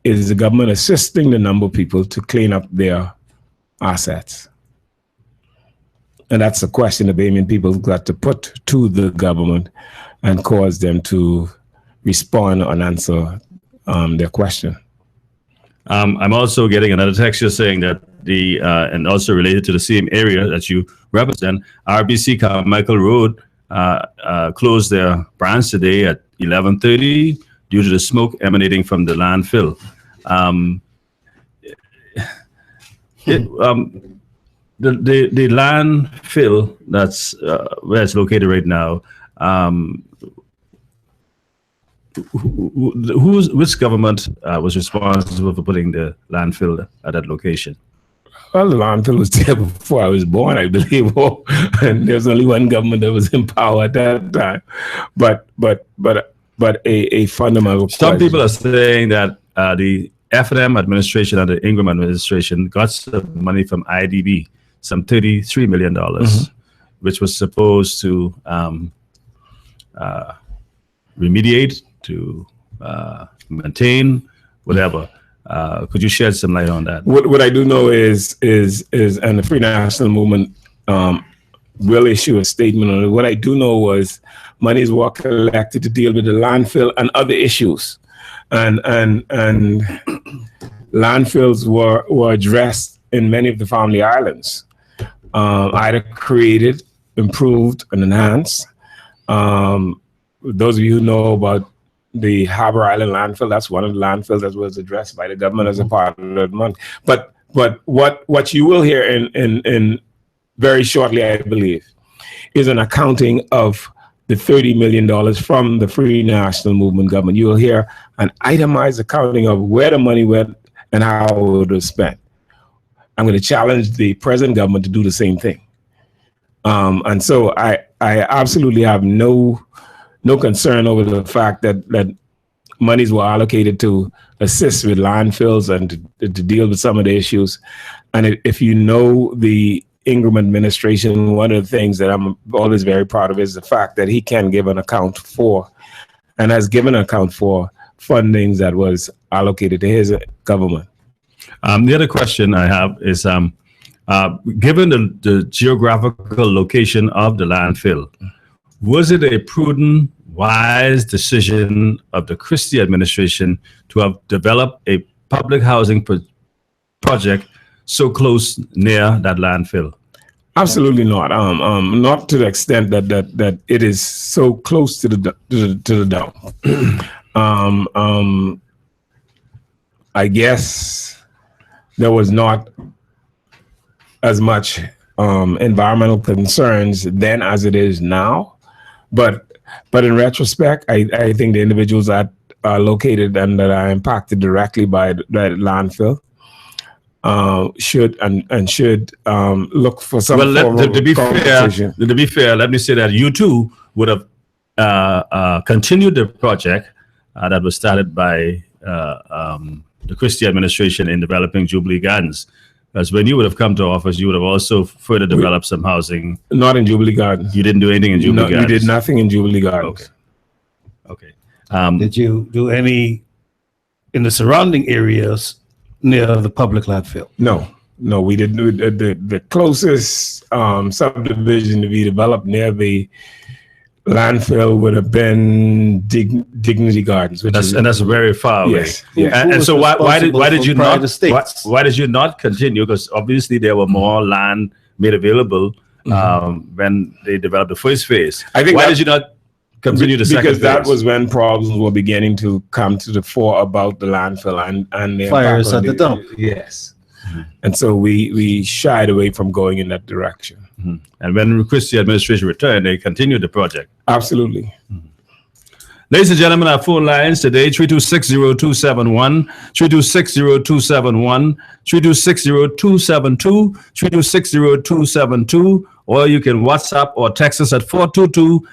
is the government assisting the number of people to clean up their assets? And that's a question the Bahamian people got to put to the government and cause them to respond and answer their question. I'm also getting another text here saying that and also related to the same area that you represent, RBC Carmichael Road closed their branch today at 11:30 due to the smoke emanating from the landfill. The landfill that's where it's located right now, which government was responsible for putting the landfill at that location? Well, the landfill was there before I was born, I believe, and there's only one government that was in power at that time. But a fundamental. Some question. people are saying that the F&M administration and the Ingram administration got some money from IDB, some $33 million, which was supposed to remediate, to maintain, whatever. Could you shed some light on that? What I do know is and the Free National Movement will issue a statement on it. What I do know was monies were collected to deal with the landfill and other issues, and landfills were addressed in many of the family islands, either created, improved, and enhanced. Those of you who know about the Harbor Island landfill, that's one of the landfills that was addressed by the government as a part of the money. But what you will hear in very shortly, I believe, is an accounting of the $30 million from the Free National Movement government. You will hear an itemized accounting of where the money went and how it was spent. I'm going to challenge the present government to do the same thing. And so I absolutely have no concern over the fact that monies were allocated to assist with landfills and to deal with some of the issues. And if you know the Ingram administration, one of the things that I'm always very proud of is the fact that he can give an account for, and has given an account for, fundings that was allocated to his government. The other question I have is, given the geographical location of the landfill, was it a prudent, wise decision of the Christie administration to have developed a public housing project so close near that landfill? Absolutely not. Not to the extent that it is so close to the dump. I guess there was not as much environmental concerns then as it is now, but in retrospect, I think the individuals that are located and that are impacted directly by that landfill should look for some form of compensation. To be fair, let me say that you too would have continued the project that was started by the Christie administration in developing Jubilee Gardens. Because when you would have come to office, you would have also further developed some housing. Not in Jubilee Gardens. You didn't do anything in Jubilee Gardens? You did nothing in Jubilee Gardens. Okay. Did you do any in the surrounding areas near the public landfill? No, we didn't do the closest subdivision to be developed near the landfill would have been Dignity Gardens, that's very far away. Yes, yes. And so why did you not continue? Because obviously there were more land made available when they developed the first phase. I think why did you not continue the second phase? Because that was when problems were beginning to come to the fore about the landfill and the fires at the dump. Yes. And so we shied away from going in that direction. And when the Christie administration returned, they continued the project. Absolutely. Ladies and gentlemen, our phone lines today, 3260271, 3260271, 3260272, 3260272, or you can WhatsApp or text us at 422-3010,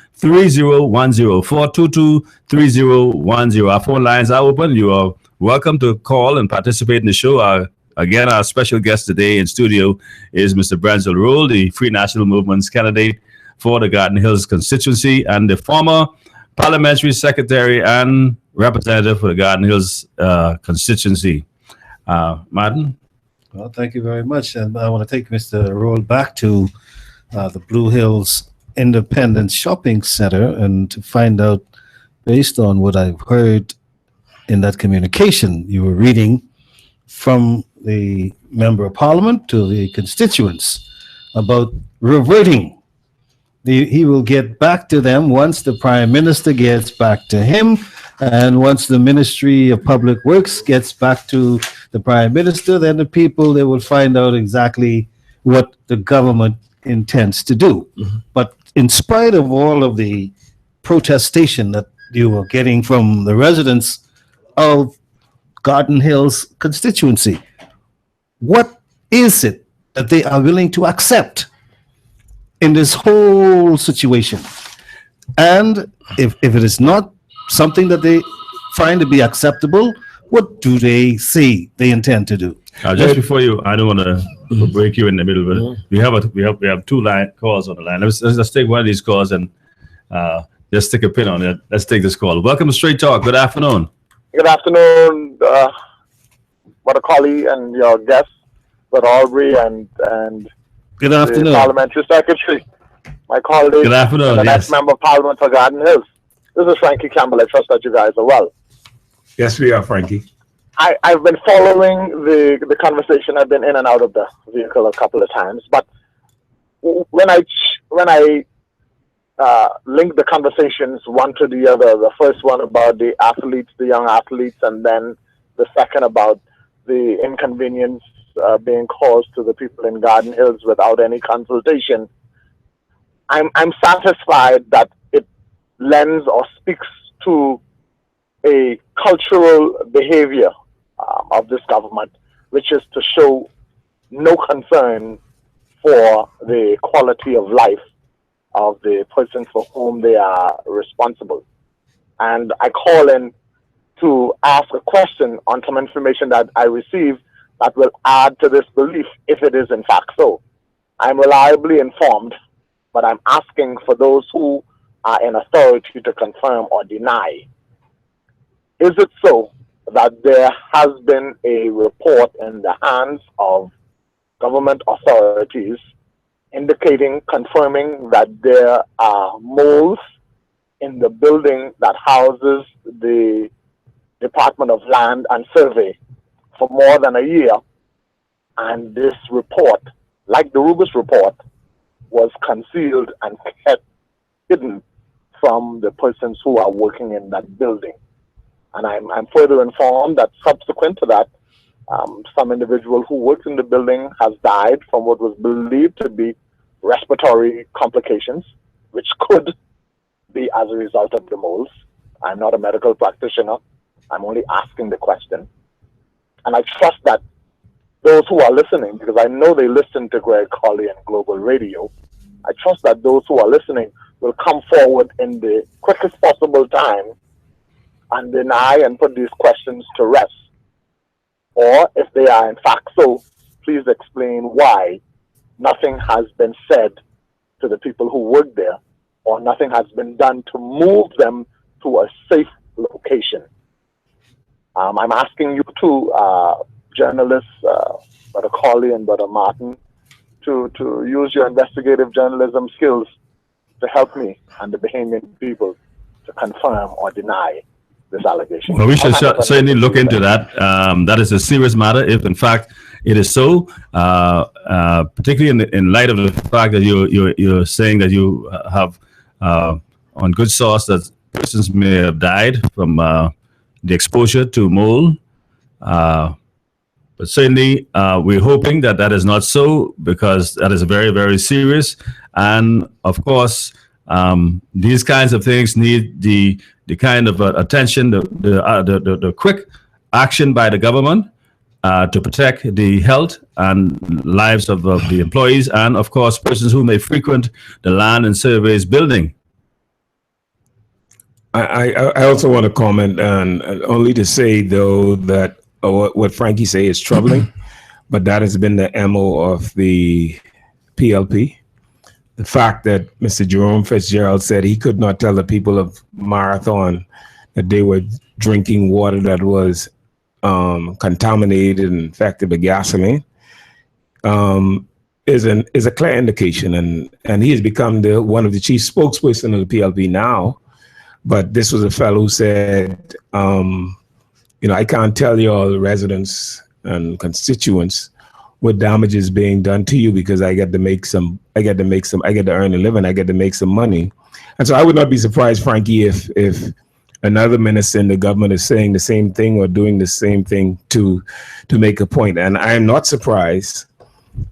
422-3010. Our phone lines are open. You are welcome to call and participate in the show. Again, our special guest today in studio is Mr. Branzel Rolle, the Free National Movement's candidate for the Garden Hills constituency and the former parliamentary secretary and representative for the Garden Hills constituency. Martin? Well, thank you very much. And I want to take Mr. Rolle back to the Blue Hills Independent Shopping Center and to find out, based on what I've heard in that communication you were reading from the member of parliament to the constituents about reverting. He will get back to them once the prime minister gets back to him, and once the Ministry of Public Works gets back to the prime minister, then the people, they will find out exactly what the government intends to do. But in spite of all of the protestation that you were getting from the residents of Garden Hills constituency, what is it that they are willing to accept in this whole situation? And if it is not something that they find to be acceptable, what do they say they intend to do? Just before you, I don't want to break you in the middle, but we have two calls on the line. Let's take one of these calls and just stick a pin on it. Let's take this call. Welcome to Straight Talk. Good afternoon. Good afternoon, Brother Colley and your guests, Brother Aubrey and good afternoon, the Parliamentary Secretary, my colleague, good afternoon, and the next Member of Parliament for Garden Hills. This is Frankie Campbell. I trust that you guys are well. Yes, we are, Frankie. I've been following the conversation. I've been in and out of the vehicle a couple of times, but when I link the conversations one to the other, the first one about the athletes, the young athletes, and then the second about the inconvenience being caused to the people in Garden Hills without any consultation, I'm satisfied that it lends or speaks to a cultural behavior of this government, which is to show no concern for the quality of life of the person for whom they are responsible. And I call in to ask a question on some information that I received that will add to this belief if it is in fact so. I'm reliably informed, but I'm asking for those who are in authority to confirm or deny. Is it so that there has been a report in the hands of government authorities indicating, confirming that there are moles in the building that houses the Department of Land and Survey for more than a year, and this report, like the Rubis report, was concealed and kept hidden from the persons who are working in that building? And I'm further informed that subsequent to that, some individual who works in the building has died from what was believed to be respiratory complications, which could be as a result of the moles. I'm not a medical practitioner. I'm only asking the question. And I trust that those who are listening, because I know they listen to Greg Colley and Global Radio, I trust that those who are listening will come forward in the quickest possible time and deny and put these questions to rest. Or if they are in fact so, please explain why nothing has been said to the people who work there, or nothing has been done to move them to a safe location. I'm asking you two journalists, Brother Colley and Brother Martin, to use your investigative journalism skills to help me and the Bahamian people to confirm or deny this allegation. Well, we should certainly look into that. That is a serious matter, if in fact it is so, particularly in light of the fact that you're saying that you have on good source that persons may have died from the exposure to mold. But certainly we're hoping that that is not so, because that is very, very serious. And of course, these kinds of things need the kind of attention, the quick action by the government to protect the health and lives of the employees, and of course persons who may frequent the Land and Surveys building. I also want to comment on, only to say though that what Frankie say is troubling, but that has been the MO of the PLP. The fact that Mr. Jerome Fitzgerald said he could not tell the people of Marathon that they were drinking water that was contaminated and infected with gasoline is a clear indication, and he has become one of the chief spokesperson of the PLP now. But this was a fellow who said, I can't tell you all residents and constituents what damage is being done to you, because I get to earn a living, I get to make some money. And so I would not be surprised, Frankie, if another minister in the government is saying the same thing or doing the same thing to make a point. And I am not surprised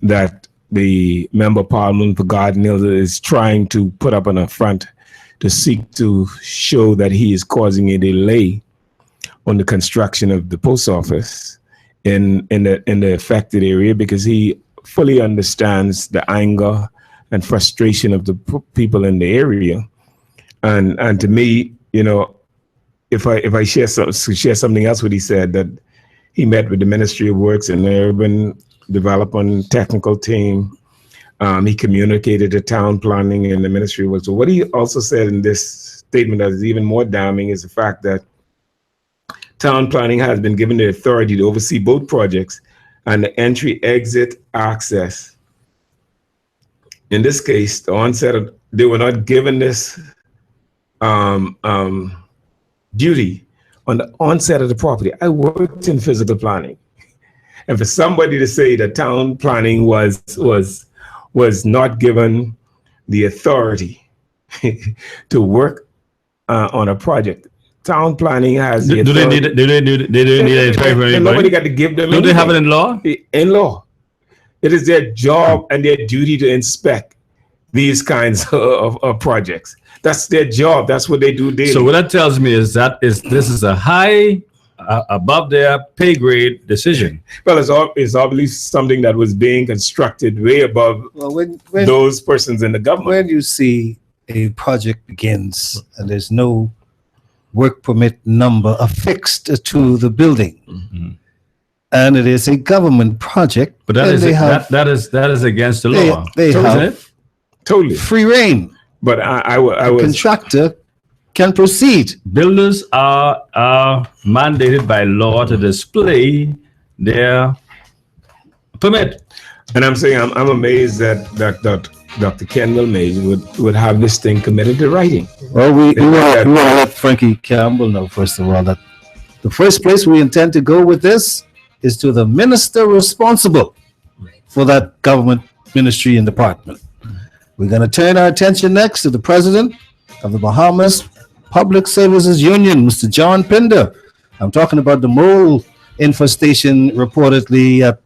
that the Member of Parliament for Garden Hills is trying to put up an affront to seek to show that he is causing a delay on the construction of the post office in the affected area, because he fully understands the anger and frustration of the people in the area. And to me, if I share something else, what he said, that he met with the Ministry of Works and Urban Development technical team. He communicated to town planning and the Ministry of Works. So what he also said in this statement that is even more damning is the fact that town planning has been given the authority to oversee both projects and the entry, exit, access. In this case, they were not given this duty on the onset of the property. I worked in physical planning, and for somebody to say that town planning was not given the authority to work on a project. Town planning has the authority. Do they need a authority? Nobody got to give them. Do they have it in law? In law, it is their job and their duty to inspect these kinds of projects. That's their job. That's what they do daily. So what that tells me is that this is a high, above their pay grade decision. Well, it's obviously something that was being constructed way above those persons in the government. When you see a project begins and there's no work permit number affixed to the building, and it is a government project, but that is against the law. They have it? Totally free reign. But I was contractor can proceed. Builders are mandated by law to display their permit. And I'm saying I'm amazed that Dr. Ken Milmays would have this thing committed to writing. Well, we want to let Frankie Campbell know, first of all, that the first place we intend to go with this is to the minister responsible for that government ministry and department. We're going to turn our attention next to the president of the Bahamas Public Services Union, Mr. John Pinder. I'm talking about the mole infestation reportedly at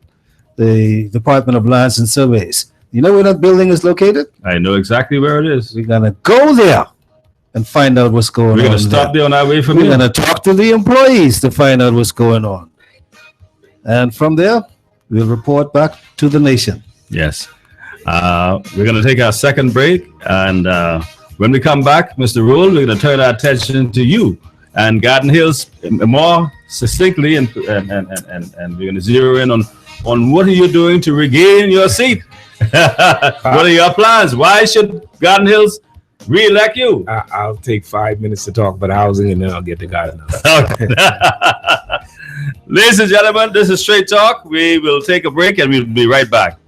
the Department of Lands and Surveys. You know where that building is located? I know exactly where it is. We're going to go there and find out what's going on. We're going to stop there on our way from here. here. We're going to talk to the employees to find out what's going on. And from there, we'll report back to the nation. Yes. We're going to take our second break. And when we come back, Mr. Rule, we're going to turn our attention to you and Garden Hills more succinctly. And we're going to zero in on what are you doing to regain your seat? What are your plans? Why should Garden Hills re-elect you? I'll take 5 minutes to talk about housing and then I'll get to Garden Hills. Ladies and gentlemen, this is Straight Talk. We will take a break and we'll be right back.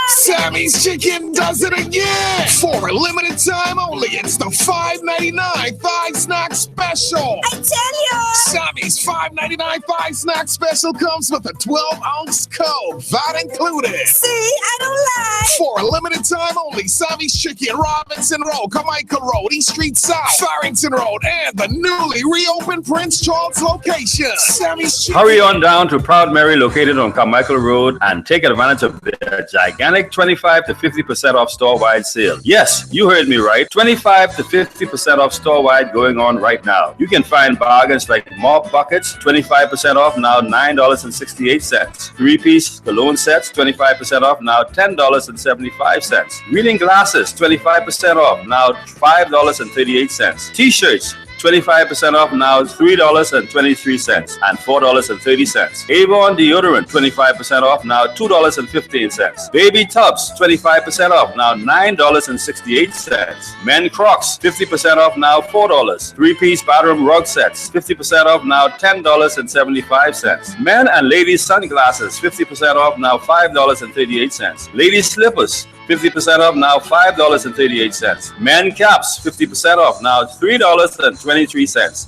Sammy's Chicken does it again! For a limited time only, it's the $5.99 Thigh Snack Special! I tell you! Sammy's $5.99 Thigh Snack Special comes with a 12-ounce Coke, that included! See, I don't lie! For a limited time only, Sammy's Chicken, Robinson Road, Carmichael Road, East Street South, Farrington Road, and the newly reopened Prince Charles location! Sammy's Chicken! Hurry on down to Proud Mary, located on Carmichael Road, and take advantage of their gigantic 25 to 50% off store-wide sale. Yes, you heard me right. 25 to 50% off store-wide going on right now. You can find bargains like mop buckets, 25% off now, $9.68. 3-piece cologne sets, 25% off now, $10.75. Reading glasses, 25% off now, $5.38. T-shirts, 25% off now, $3.23 and $4.30. Avon deodorant, 25% off now, $2.15. Baby tubs, 25% off now, $9.68. Men Crocs, 50% off now, $4. 3-piece bathroom rug sets, 50% off now, $10.75. Men and ladies sunglasses, 50% off now, $5.38. Ladies slippers, 50% off now, $5.38. Men caps, 50% off now, $3.23.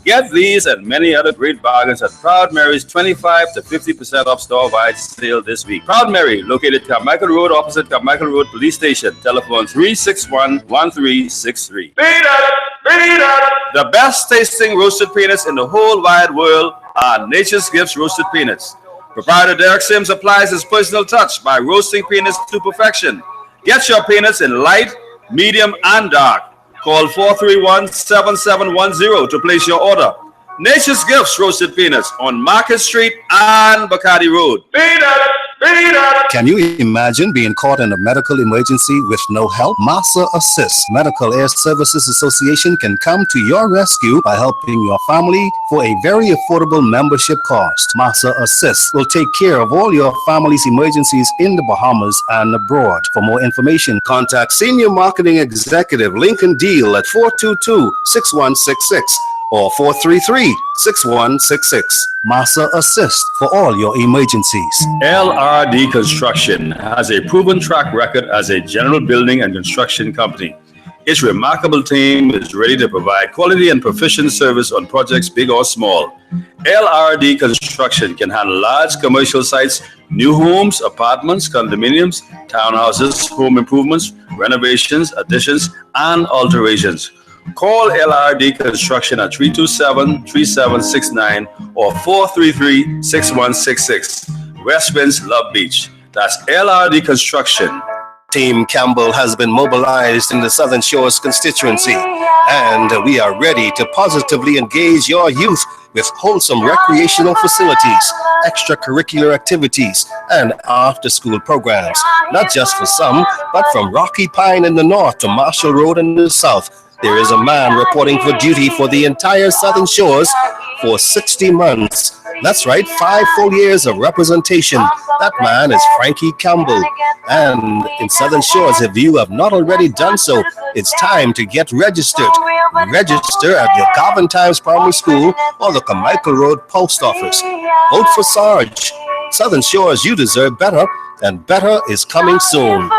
Get these and many other great bargains at Proud Mary's 25 to 50% off store-wide sale this week. Proud Mary, located Carmichael Road, opposite Carmichael Road Police Station. Telephone 361-1363. The best tasting roasted peanuts in the whole wide world are Nature's Gifts roasted peanuts. Proprietor Derek Sims applies his personal touch by roasting peanuts to perfection. Get your peanuts in light, medium, and dark. Call 431-7710 to place your order. Nature's Gifts Roasted Peanuts on Market Street and Bacardi Road. Can you imagine being caught in a medical emergency with no help? Massa Assist Medical Air Services Association can come to your rescue by helping your family for a very affordable membership cost. Massa Assist will take care of all your family's emergencies in the Bahamas and abroad. For more information, contact Senior Marketing Executive Lincoln Deal at 422-6166. or 433-6166. Massa Assist for all your emergencies. LRD Construction has a proven track record as a general building and construction company. Its remarkable team is ready to provide quality and proficient service on projects big or small. LRD Construction can handle large commercial sites, new homes, apartments, condominiums, townhouses, home improvements, renovations, additions, and alterations. Call LRD Construction at 327-3769 or 433-6166. West Winds, Love Beach. That's LRD Construction. Team Campbell has been mobilized in the Southern Shores constituency, and we are ready to positively engage your youth with wholesome recreational facilities, extracurricular activities, and after-school programs, not just for some, but from Rocky Pine in the north to Marshall Road in the south. There is a man reporting for duty for the entire Southern Shores for 60 months. That's right, 5 full years of representation. That man is Frankie Campbell. And in Southern Shores, if you have not already done so, it's time to get registered. Register at your Garvin Times Primary School or the Carmichael Road Post Office. Vote for Sarge. Southern Shores, you deserve better, and better is coming soon.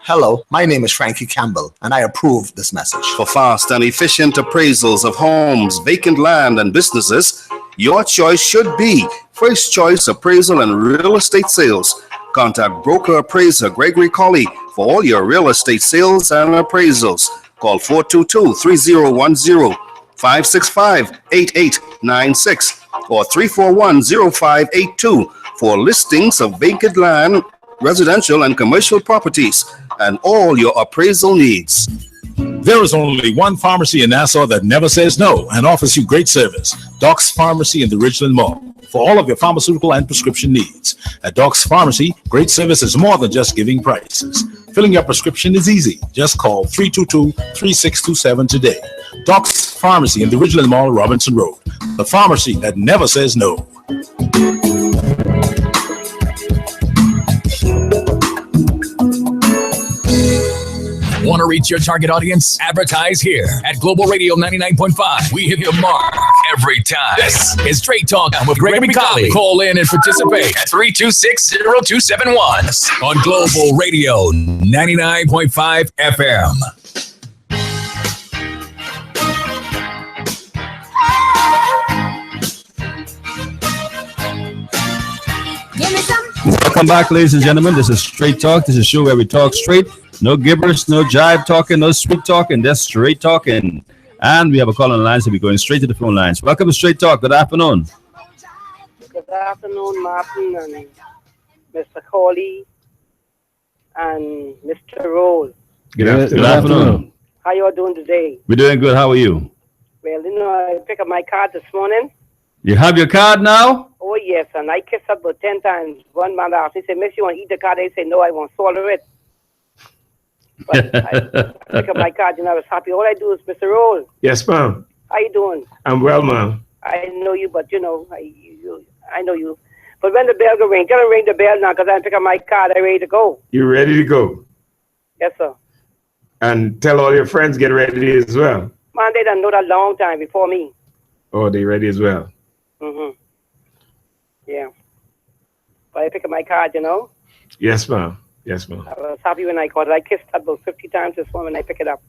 Hello, my name is Frankie Campbell, and I approve this message. For fast and efficient appraisals of homes, vacant land, and businesses, your choice should be First Choice Appraisal and Real Estate Sales. Contact broker appraiser Gregory Colley for all your real estate sales and appraisals. Call 422-3010, 565-8896, or 341-0582 for listings of vacant land, residential and commercial properties, and all your appraisal needs. There is only one pharmacy in Nassau that never says no and offers you great service. Doc's Pharmacy in the Ridgeland Mall. For all of your pharmaceutical and prescription needs. At Doc's Pharmacy, great service is more than just giving prices. Filling your prescription is easy. Just call 322-3627 today. Doc's Pharmacy in the Ridgeland Mall, Robinson Road. The pharmacy that never says no. Want to reach your target audience? Advertise here at Global Radio 99.5. We hit the mark every time. This is Straight Talk with Gregory Colley. Call in and participate at 326-0271 on Global Radio 99.5 FM. Welcome back, ladies and gentlemen. This is Straight Talk. This is a show where we talk straight. No gibberish, no jive talking, no sweet talking, just straight talking. And we have a call on the line, so we're going straight to the phone lines. Welcome to Straight Talk. Good afternoon. Good afternoon, Martin and Mr. Colley and Mr. Roll. Good afternoon. How you all doing today? We're doing good. How are you? Well, I picked up my card this morning. You have your card now? Oh, yes, and I kissed up about 10 times. One man asked me, he said, Miss, you want to eat the card? I said, no, I won't swallow it. But I picked up my card and I was happy. All I do is, Mr. Roll. Yes, ma'am. How you doing? I'm well, ma'am. I know you, but I know you. But when the bell go ring, tell them ring the bell now because I pick up my card. I'm ready to go. You ready to go? Yes, sir. And tell all your friends get ready as well. Man, they done know that long time before me. Oh, they ready as well? Mm-hmm. Yeah. But I pick up my card, Yes, ma'am. Yes, ma'am. I was happy when I got it. I kissed it about 50 times this morning when I pick it up.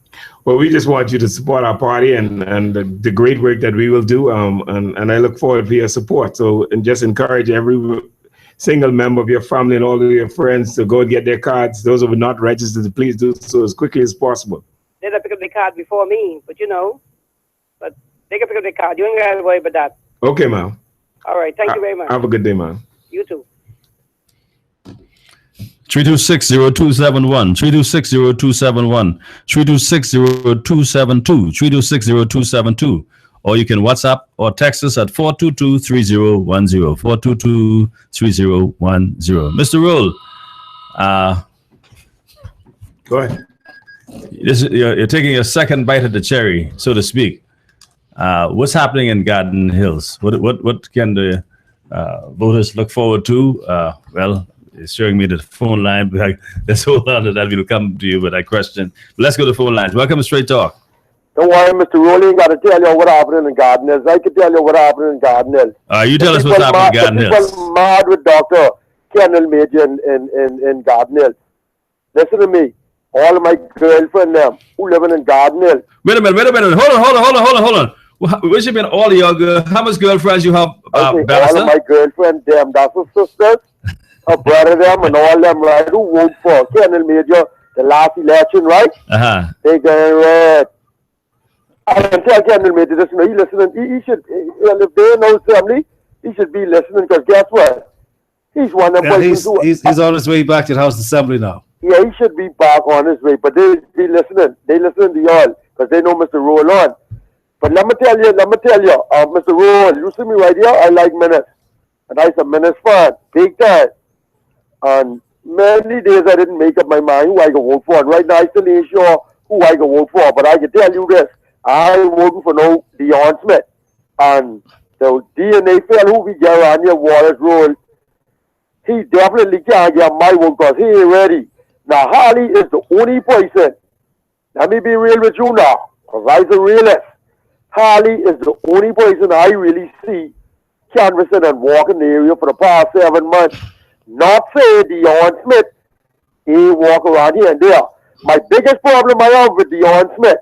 Well, we just want you to support our party and the great work that we will do. And I look forward to your support. So, and just encourage every single member of your family and all of your friends to go and get their cards. Those who are not registered, please do so as quickly as possible. They done pick up the card before me, but but they can pick up the card. You ain't got to worry about that. Okay, ma'am. All right. Thank you very much. Have a good day, man. You too. 326-0271, 326-0271, 326-0272, 326-0272. Or you can WhatsApp or text us at 422-3010, 422-3010. Mr. Roll, go ahead. You're taking a second bite at the cherry, so to speak. What's happening in Garden Hills? What can the voters look forward to? Well, it's showing me the phone line. Let's hold on to that. We'll come to you with that question. Let's go to the phone lines. Welcome to Straight Talk. Don't worry, Mr. Rowley, got to tell you what happened in Garden Hills. I can tell you what happened in Garden Hills. You tell us what's happening in Garden Hills. People mad with Dr. Kendall Major in Garden Hills. Listen to me. All of my girlfriend them who living in Garden Hills. Wait a minute. Hold on. Which have been all your how much girlfriends you have, all of my girlfriend them, that's her sisters, her brother them, and all them, right, who vote for Kendall Major the last election, right? They getting red. I can tell Kendall Major this, he listening. He should, if they know family, he should be listening, because guess what? He's one of them. He's on his way back to the House Assembly now. Yeah, he should be back on his way, but they be listening. They listening to y'all, because they know Mr. Roll on. But let me tell you, Mr. Roll, you see me right here, I like Menace. And I'm a Menace fan, big time. And many days I didn't make up my mind who I can vote for. And right now I still ain't sure who I can vote for. But I can tell you this, I'm voting for no Dion Smith. And the DNA fell who we get around here, Wallace Roll, he definitely can't get my vote because he ain't ready. Now, Harley is the only person. Let me be real with you now, because I'm a realist. Harley is the only person I really see canvassing and walking the area for the past 7 months. Not say Dion Smith, he walk around here and there. My biggest problem I have with Dion Smith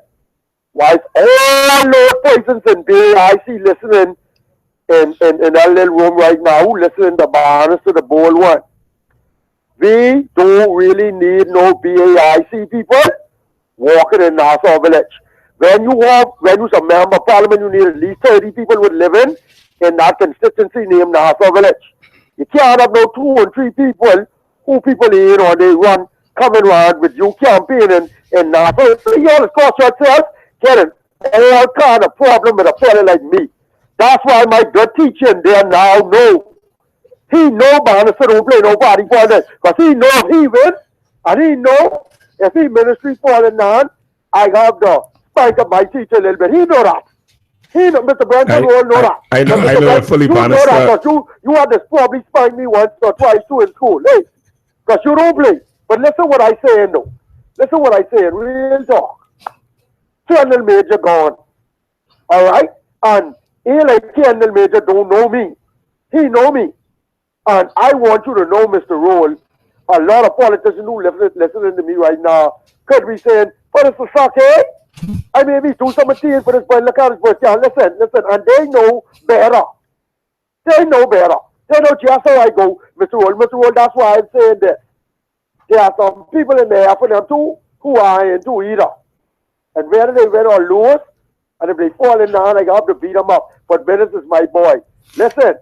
was all those persons in BAIC listening in that little room right now who listening to Barnes to the Bold One. We don't really need no BAIC people walking in Nassau Village. When you a member of parliament, you need at least 30 people would live in that constituency named Nassau Village. You can't have no 2 and 3 people who people in or they run coming around with you campaigning in Nassau. You always cost yourself getting all kind of problem with a fellow like me. That's why my good teaching there now know. He know Bannister don't play no party politics. Because he know if he win, and he know if he ministry falling down, I have to spike up my teacher a little bit. He know that. He know, Mr. Branson will know that. I know fully Bannister. You know that because you had to probably spike me once or twice too in school. Hey, because you don't play. But listen what I saying though. Listen what I saying. Real talk. Kendall Major gone. Alright? And he like Kendall Major don't know me. He know me. And I want you to know, Mr. Roll, a lot of politicians who listening to me right now could be saying, but it's a suck, eh? I may be do something for this boy, look at this boy. Listen, and they know better. They know better. They know just how I go, Mr. Roll. Mr. Roll, that's why I'm saying this. There are some people in there for them too who are into either. And whether they win or lose, and if they fall in down, I have to beat them up. But Menace is my boy. Listen.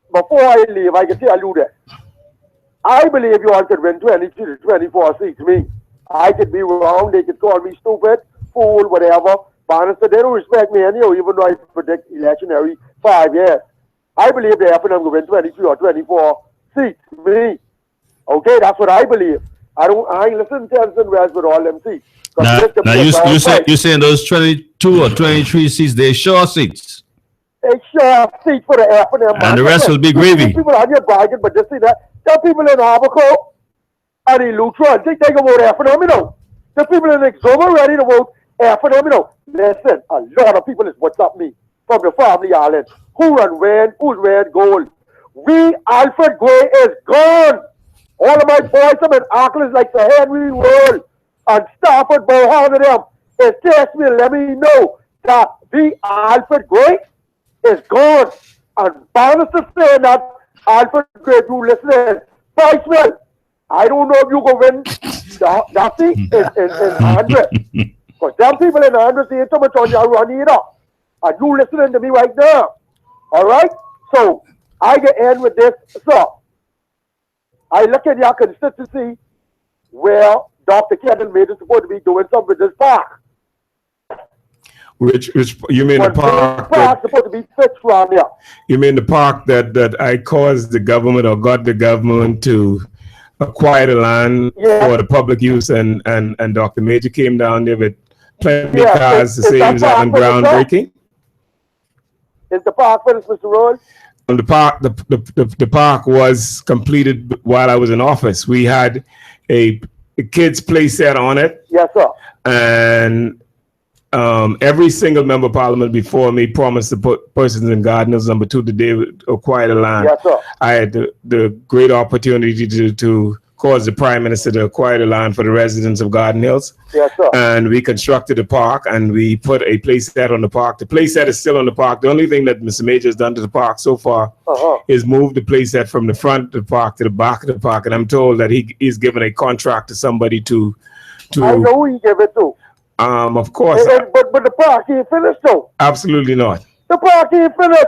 Before I leave, I can tell you that I believe you all could win 23 to 24 seats. Me, I could be wrong. They could call me stupid, fool, whatever. But honestly, they don't respect me anyhow, even though I predict election every 5 years. I believe they happen to win 23 or 24 seats. Me, okay, that's what I believe. I ain't listen to Tennessee West with all them seats. Now you saying those 22 or 23 seats, they're sure seats. They sure seat for the F and them. And the rest will be gravy. People on your bragging, but just see that. There are people in Abaco and in Lutron. They can vote F and them, you know. The people in Exoma ready to vote F and them, you know. Listen, a lot of people is what's up me from the family island. Who run red, who's red gold. We, Alfred Gray is gone. All of my boys, some in Auckland like Sir Henry Roll and Stafford Bohan and them. It tells me, let me know that we, Alfred Gray, is gone. And Bannister saying that Alfred Gray, you listening, Viceman, I don't know if you go win that seat in 100. Because them people in 100 say so much on your run either. And you listening to me right now. Alright? So I get end with this. So I look at your constituency where Dr. Kendall Major is supposed to be doing something with this park. Which you mean the park? Park supposed to be fixed around here. You mean the park that I caused the government or got the government to acquire the land for the public use, and Dr. Major came down there with plenty of cars to say he was having groundbreaking? Is the park finished, Mr. Roy? The park was completed while I was in office. We had a kids play set on it. Yes, sir. And every single member of parliament before me promised to put Persons and Gardeners number 2 that they would acquire the land. Yes, sir. I had the great opportunity to cause the Prime Minister to acquire the land for the residents of Garden Hills. Yes, sir. And we constructed a park and we put a play set on the park. The play set is still on the park. The only thing that Mr. Major has done to the park so far is move the play set from the front of the park to the back of the park. And I'm told that he's given a contract to somebody to I know who he gave it to. Of course. But the park ain't finished though. Absolutely not. The park ain't finished.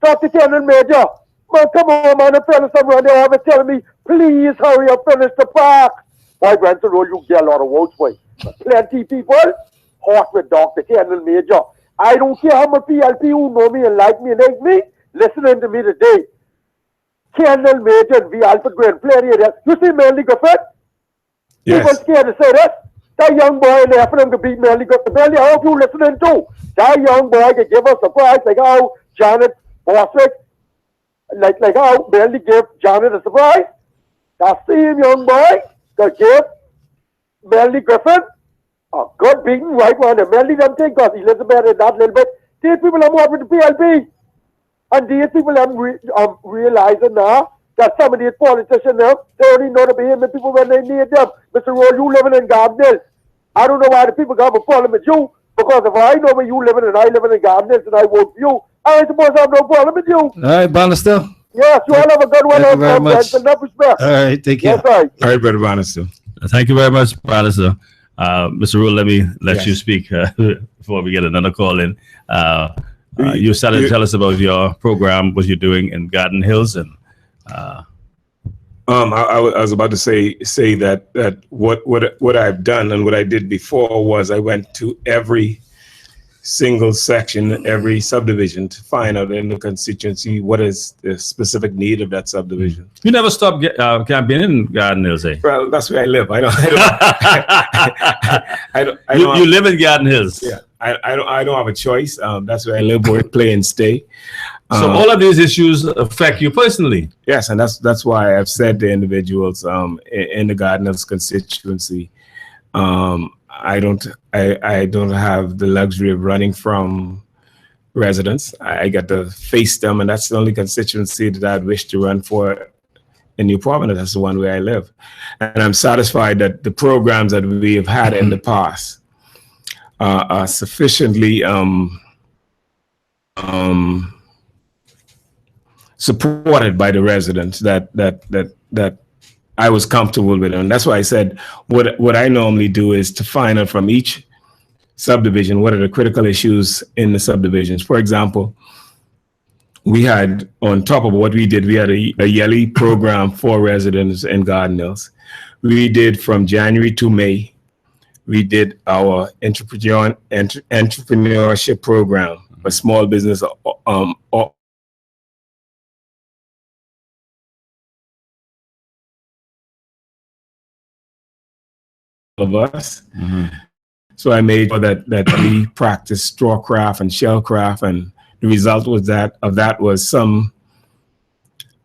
Dr. Kendall Major. Man, come on, man. The fellas around there have been telling me, please hurry up, finish the park. Why, Branson Road, you get a lot of votes for it. Plenty people hot with Dr. Kendall Major. I don't care how much PLP who know me and like me and hate me, listening to me today. Kendall Major and V. Alfred Green, plenty of that. You see Manley Griffith? Yes. People scared to say that. That young boy in there for them to beat Manley Griffith. Manley, I hope you listening too. That young boy could give us a surprise like how Janet Boswick, like how Manley gave Janet a surprise. That same young boy could give Manley Griffith a good beating right one. And Manley them think because Elizabeth and that little bit. These people are more with the PLP. And these people are realizing now that some of these politicians now, they only know the behavior people when they need them. Mr. Roy, you living in Garden Hills. I don't know why the people got a problem with you, because if I know where you living and I living in Garden Hills and I vote for you, I ain't supposed to have no problem with you. All right, Bannister. Yes, you all have a good one. Thank you very much. Enough respect. All right, take care. Yes, right. All right, Brother Bannister. Thank you very much, Bannister. Mr. Rule, let me let you speak before we get another call in. You started to tell us about your program, what you're doing in Garden Hills, and I was about to say that what I've done and what I did before was I went to every single section, every subdivision to find out in the constituency what is the specific need of that subdivision. You never stopped campaigning in Garden Hills, eh? Well, that's where I live. You live in Garden Hills. Yeah, I don't have a choice. That's where I live, work, play, and stay. So all of these issues affect you personally. Yes, and that's why I've said to individuals in the Garden Hills constituency, I don't have the luxury of running from residents. I got to face them, and that's the only constituency that I'd wish to run for in New Providence. That's the one where I live, and I'm satisfied that the programs that we have had in the past are sufficiently supported by the residents that I was comfortable with. And that's why I said what I normally do is to find out from each subdivision what are the critical issues in the subdivisions. For example, we had, on top of what we did, we had a yearly program for residents in Garden Hills. We did from January to May, we did our entrepreneurship program, a small business of us. So I made sure that we practiced strawcraft and shellcraft, and the result was was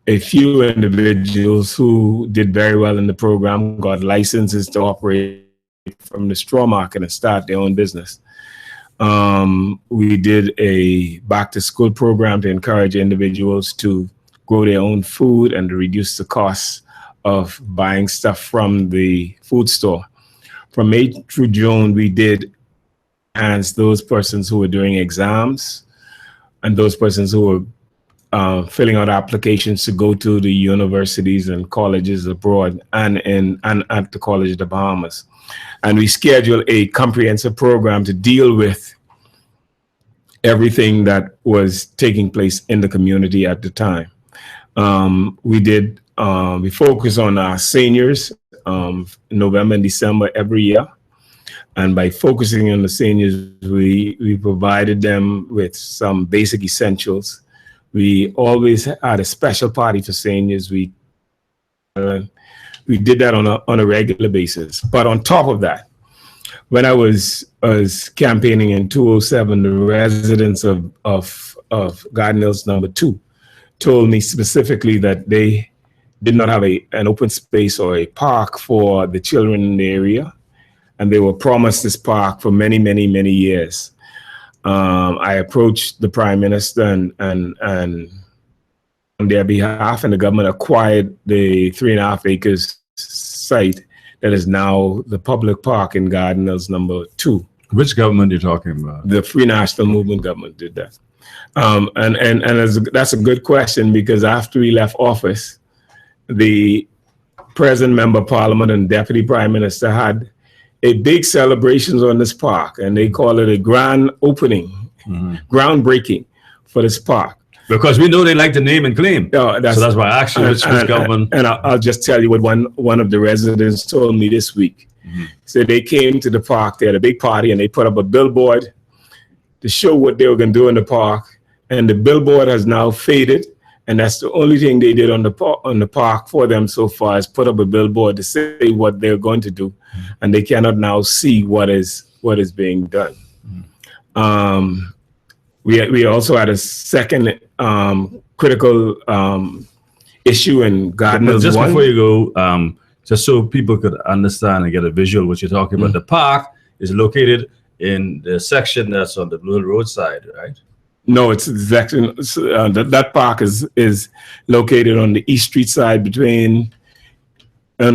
a few individuals who did very well in the program got licenses to operate from the straw market and start their own business. We did a back to school program to encourage individuals to grow their own food and to reduce the costs of buying stuff from the food store. From May through June, we did enhance those persons who were doing exams and those persons who were filling out applications to go to the universities and colleges abroad and at the College of the Bahamas. And we scheduled a comprehensive program to deal with everything that was taking place in the community at the time. We focus on our seniors November and December every year. And by focusing on the seniors, we provided them with some basic essentials. We always had a special party for seniors. We did that on a regular basis. But on top of that, when I was campaigning in 2007, the residents of Garden Hills number 2 told me specifically that they did not have an open space or a park for the children in the area, and they were promised this park for many, many, many years. I approached the Prime Minister and on their behalf, and the government acquired the 3.5 acres site that is now the public park in Garden Hills number 2. Which government are you talking about? The Free National Movement government did that. That's a good question, because after we left office, the present member of parliament and deputy prime minister had a big celebrations on this park, and they call it a grand opening, groundbreaking for this park. Because we know they like to name and claim. So that's why I asked you which government. And I'll just tell you what one of the residents told me this week. So they came to the park, they had a big party, and they put up a billboard to show what they were going to do in the park. And the billboard has now faded. And that's the only thing they did on the park for them so far, is put up a billboard to say what they're going to do. And they cannot now see what is being done. We also had a second critical issue in Garden Hills 1. Just before you go, just so people could understand and get a visual what you're talking about, the park is located in the section that's on the Blue Hill Road side, right? No, it's exactly that park is located on the East Street side, on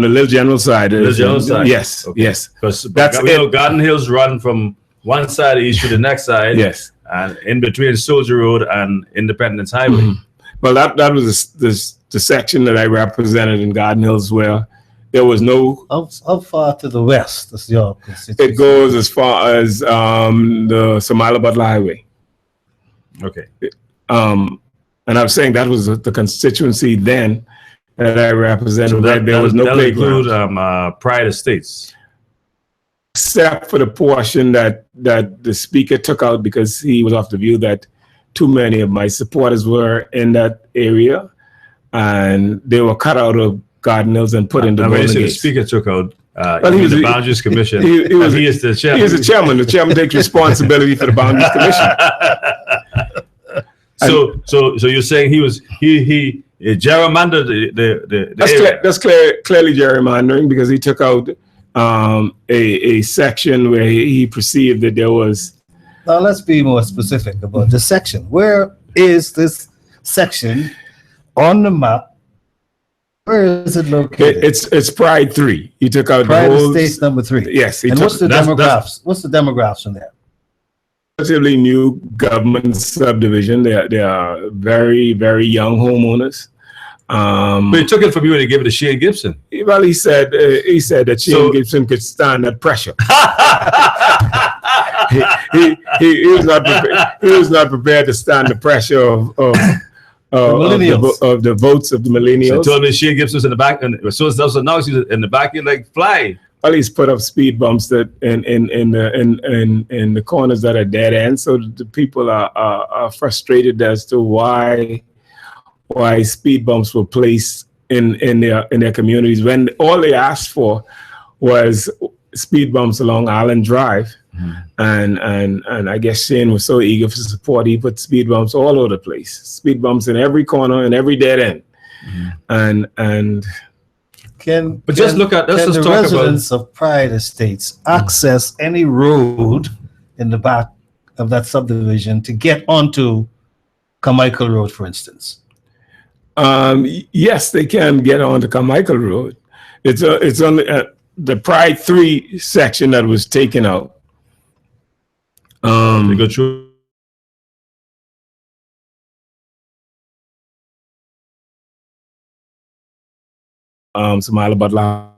the Little General side. Little General side. Yes, okay. Yes. Because Garden Hills run from one side of East to the next side. Yes. And in between Soldier Road and Independence Highway. Well, that was the section that I represented in Garden Hills, where there was no. How far to the west is your constituency? It goes as far as the Somali Butler Highway. Okay. And I was saying that was the constituency then that I represented. So there was no playground. Include Pride Estates, except for the portion that the speaker took out, because he was of the view that too many of my supporters were in that area, and they were cut out of Garden Hills and put in the Golden Gates. The speaker took out. He was the Boundaries Commission. He is the chairman. He is the chairman. The chairman takes responsibility for the Boundaries Commission. So you're saying he gerrymandered the that's clearly gerrymandering, because he took out a section where he perceived that there was. Now let's be more specific about the section. Where is this section on the map? Where is it located? It's Pride 3. He took out Pride the whole Estates number 3. Yes. And what's the demographics? What's the demographics in there? Relatively new government subdivision. They are very, very young homeowners. But he took it from you and he gave it to Shane Gibson. Well, he said that Shane Gibson could stand that pressure. he was not prepared to stand the pressure of the votes of the millennials. So told me Shane Gibson's in the back, and so now he's in the back. He's like fly. Well, he's put up speed bumps that in the corners that are dead end, so the people are frustrated as to why speed bumps were placed in their communities, when all they asked for was speed bumps along Island Drive. And I guess Shane was so eager for support, he put speed bumps all over the place. Speed bumps in every corner and every dead end. But just look at the residents of Pride Estates access any road in the back of that subdivision to get onto Carmichael Road, for instance? Yes, they can get onto Carmichael Road. It's only the Pride 3 section that was taken out. They go through. Somali Butler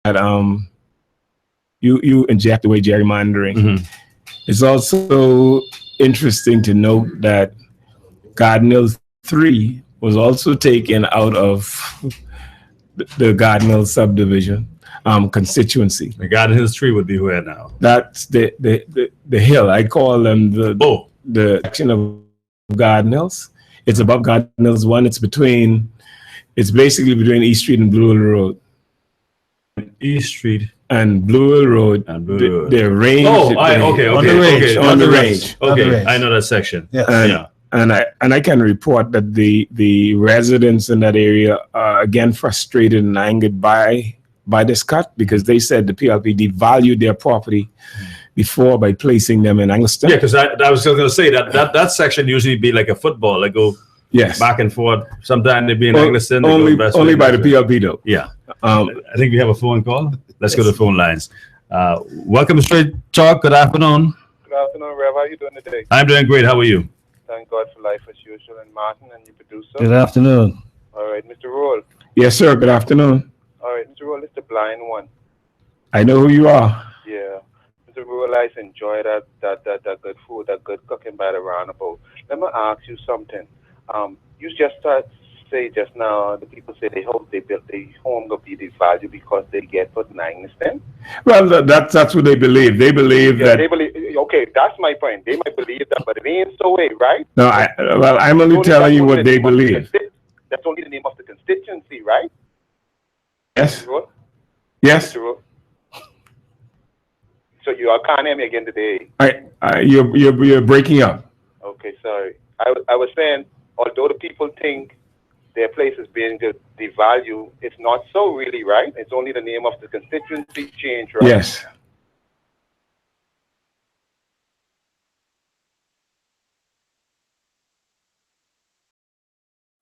you inject away gerrymandering. It's also interesting to note that Garden Hills 3 was also taken out of the Garden Hills subdivision constituency. The Garden Hills 3 would be where now? That's the hill. I call them the section of Garden Hills. It's above Garden Hills 1. It's basically between East Street and Blue Hill Road. East Street and Blue Hill Road. They're range. Oh, okay. On the range. Okay, I know that section. Yeah. And I can report that the residents in that area are again frustrated and angered by this cut, because they said the PLP devalued their property before by placing them in Angleston. Yeah, because I was going to say that section usually be like a football, like go back and forth. Sometimes they be in Angleston. Only by the PLP though. Yeah. I think we have a phone call. Let's go to the phone lines. Welcome to Straight Talk. Good afternoon. Good afternoon, Rev. How are you doing today? I'm doing great. How are you? Thank God for life as usual. And Martin and your producer. Good afternoon. All right, Mr. Roll. Yes, sir. Good afternoon. All right, Mr. Roll, it's the blind one. I know who you are. Yeah. Mr. Roll, I enjoy that good food, that good cooking by the roundabout. Let me ask you something. You just say just now, the people say they hope they built their home gonna be devalued because they get put in Angleston. Well, that's what they believe. They believe that. They believe. Okay, that's my point. They might believe that, but it ain't so way, right? No, I'm only telling you what they believe. That's only the name of the constituency, right? Yes. Yes. So you can't hear me again today. You're breaking up. Okay, sorry. I was saying, although the people think their place is being devalued, it's not so really, right? It's only the name of the constituency change, right? Yes.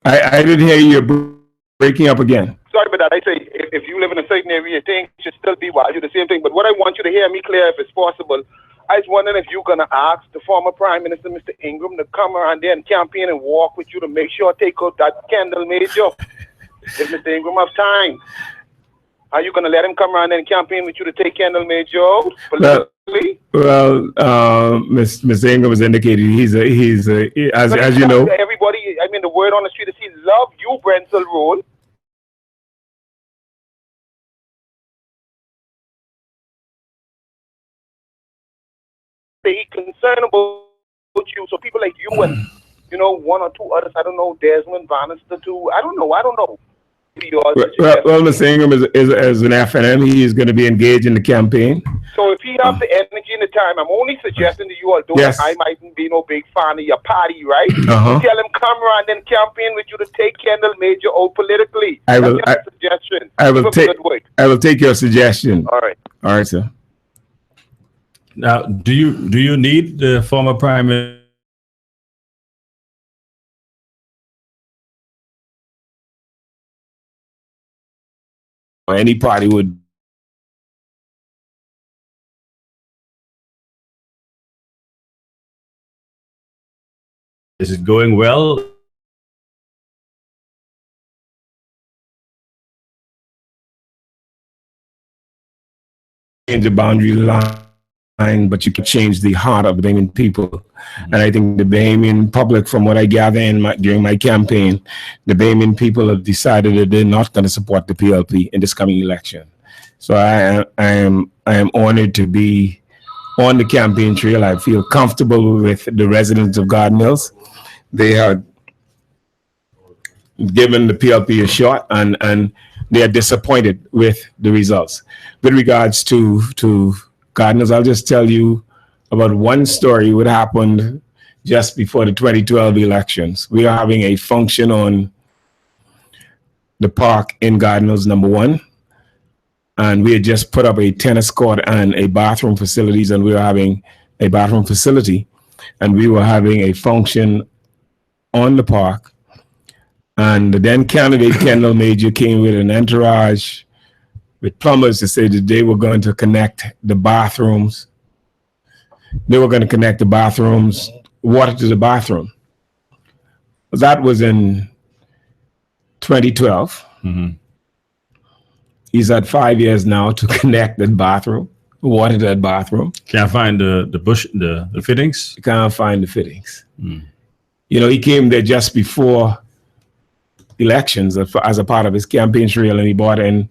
I didn't hear you breaking up again. Sorry about that. I say, if you live in a certain area, you think it should still be valued the same thing. But what I want you to hear me clear, if it's possible, I was wondering if you're going to ask the former Prime Minister, Mr. Ingram, to come around there and campaign and walk with you to make sure take out that Kendall Major. If Mr. Ingram have time, are you going to let him come around and campaign with you to take Kendall Major out politically? Mr. Ingram has indicated he's as you know. Everybody, I mean, the word on the street is he love you, Brentsell Road. They concerned about you, so people like you and one or two others. I don't know, Desmond Bannister too. I don't know. Well, Mr. Ingram is an FNM. He is going to be engaged in the campaign. So if he has the energy and the time, I'm only suggesting to you, although I mightn't be no big fan of your party, right? Tell him come around and campaign with you to take Kendall Major out politically. I will take your suggestion. All right. All right, sir. Now, do you need the former Prime Minister? Any party would. Is it going well? Change the boundary line, but you can change the heart of the Bahamian people. And I think the Bahamian public, from what I gather during my campaign, the Bahamian people have decided that they're not going to support the PLP in this coming election. So I am honored to be on the campaign trail. I feel comfortable with the residents of Garden Hills. They have given the PLP a shot, and they are disappointed with the results. With regards to Garden Hills, I'll just tell you about one story what happened just before the 2012 elections. We are having a function on the park in Garden Hills, number 1. And we had just put up a tennis court and a bathroom facilities, and we were having a bathroom facility. And we were having a function on the park. And the then candidate, Kendall Major, came with an entourage with plumbers to say that they were going to connect the bathrooms. They were going to connect the bathrooms, water to the bathroom. That was in 2012. He's had 5 years now to connect that bathroom, water that bathroom. Can't find the fittings? Can't find the fittings. You know, he came there just before elections as a part of his campaign trail, and he brought in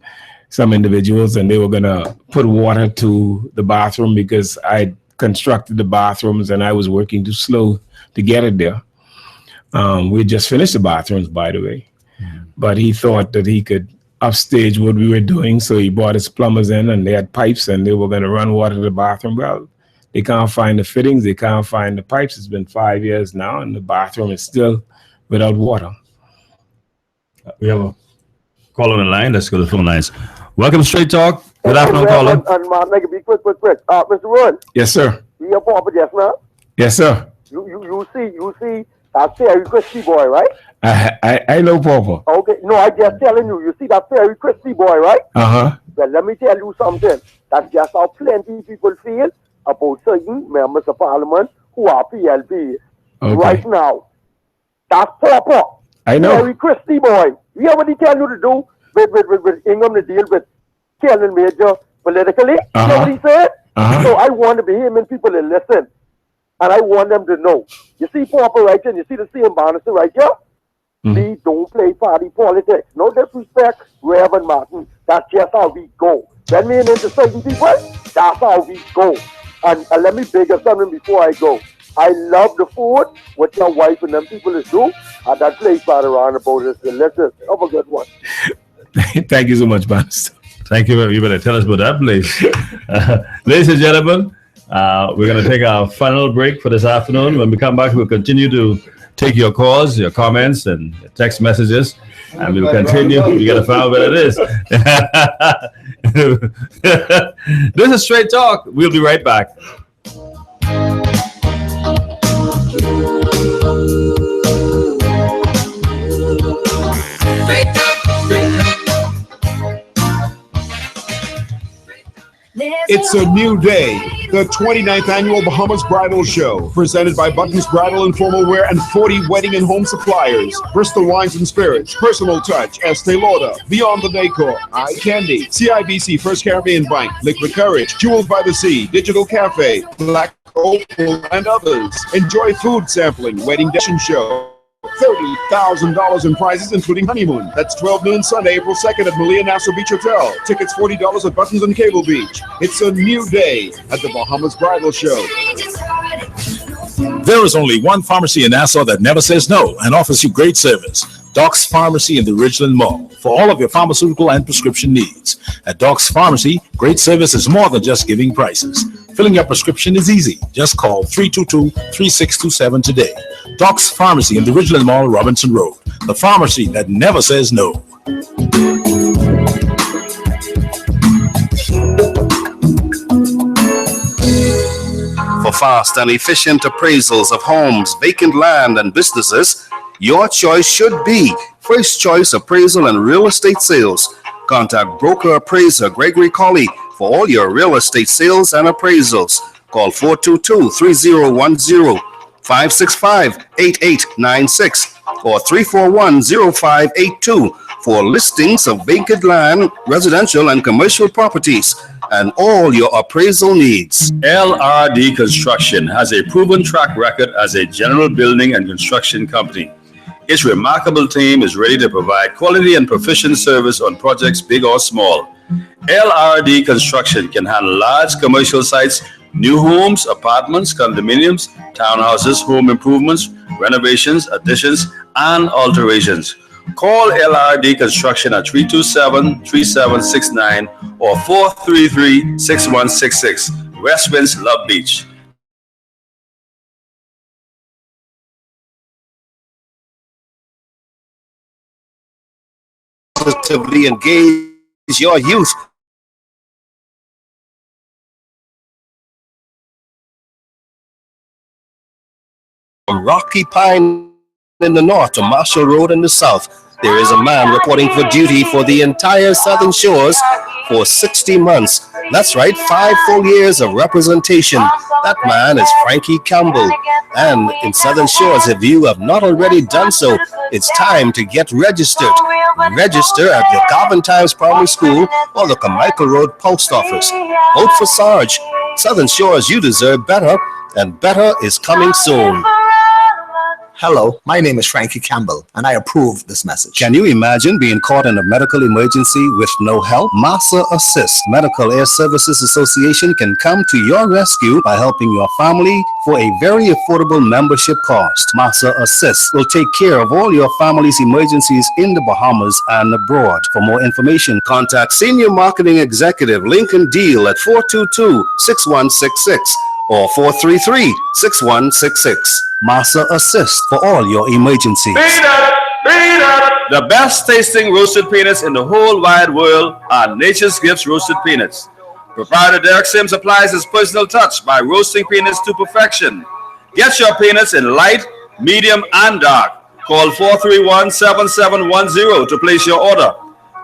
some individuals, and they were going to put water to the bathroom because I constructed the bathrooms and I was working too slow to get it there. We just finished the bathrooms, by the way, but he thought that he could upstage what we were doing, so he brought his plumbers in, and they had pipes, and they were going to run water to the bathroom. Well, they can't find the fittings, they can't find the pipes. It's been 5 years now, and the bathroom is still without water. We have a call on the line. Let's go to the phone lines. Welcome to Straight Talk. Good afternoon, caller. And make it be quick. Mr. Ron. Yes, sir. You have Papa just now? Yes, sir. You see that Fairy Christy boy, right? I know Papa. Okay, no, I just telling you. You see that Fairy Christy boy, right? Well, let me tell you something. That's just how plenty people feel about certain members of parliament who are PLP right now. That's proper. I know. Fairy Christy boy. You know what he tell you to do with Ingham to deal with Kellen Major politically? You know what he said? So I want to be him and people to listen. And I want them to know. You see Papa right here, and you see the same Barnison right here? Please don't play party politics. No disrespect, Reverend Martin. That's just how we go. When we into certain people, that's how we go. And let me beg you something before I go. I love the food, what your wife and them people is do, and that place right around about us. Listen, have a good one. Thank you so much, Barnison. Thank you. You better tell us about that place. Ladies and gentlemen, we're going to take our final break for this afternoon. When we come back, we'll continue to take your calls, your comments, and text messages, and we'll continue. You got to find out what it is. This is Straight Talk. We'll be right back. It's a new day. The 29th annual Bahamas Bridal Show, presented by Buttons Bridal and Formal Wear and 40 Wedding and Home Suppliers, Bristol Wines and Spirits, Personal Touch, Estee Lauder, Beyond the Decor, Eye Candy, CIBC First Caribbean Bank, Liquid Courage, Jewels by the Sea, Digital Cafe, Black Opal, and others. Enjoy food sampling, wedding destination show. $30,000 in prizes, including honeymoon. That's 12 noon Sunday, April 2nd at Malia Nassau Beach Hotel. Tickets $40 at Buttons and Cable Beach. It's a new day at the Bahamas Bridal Show. There is only one pharmacy in Nassau that never says no and offers you great service. Doc's Pharmacy in the Ridgeland Mall for all of your pharmaceutical and prescription needs. At Doc's Pharmacy, great service is more than just giving prices. Filling your prescription is easy. Just call 322-3627 today. Doc's Pharmacy in the Ridgeland Mall, Robinson Road. The pharmacy that never says no. For fast and efficient appraisals of homes, vacant land, and businesses, your choice should be First Choice Appraisal and Real Estate Sales. Contact broker appraiser Gregory Colley for all your real estate sales and appraisals. Call 422-3010, 565-8896, or 341-0582 for listings of vacant land, residential and commercial properties, and all your appraisal needs. LRD Construction has a proven track record as a general building and construction company. Its remarkable team is ready to provide quality and proficient service on projects big or small. LRD Construction can handle large commercial sites, new homes, apartments, condominiums, townhouses, home improvements, renovations, additions, and alterations. Call LRD Construction at 327-3769 or 433-6166, West Winds, Love Beach. Positively engage your youth. From Rocky Pine in the north to Marshall Road in the south, there is a man reporting for duty for the entire Southern Shores for 60 months. That's right, 5 full years of representation. That man is Frankie Campbell. And in Southern Shores, if you have not already done so, it's time to get registered. Register at the Garvin Times Primary School or the Carmichael Road Post Office. Vote for Sarge. Southern Shores, you deserve better, and better is coming soon. Hello, my name is Frankie Campbell, and I approve this message. Can you imagine being caught in a medical emergency with no help? Massa Assist Medical Air Services Association can come to your rescue by helping your family for a very affordable membership cost. Massa Assist will take care of all your family's emergencies in the Bahamas and abroad. For more information, contact Senior Marketing Executive Lincoln Deal at 422-6166 or 433-6166. Massa Assist for all your emergencies. The best tasting roasted peanuts in the whole wide world are Nature's Gifts Roasted Peanuts. Proprietor Derek Sims applies his personal touch by roasting peanuts to perfection. Get your peanuts in light, medium, and dark. Call 431-7710 to place your order.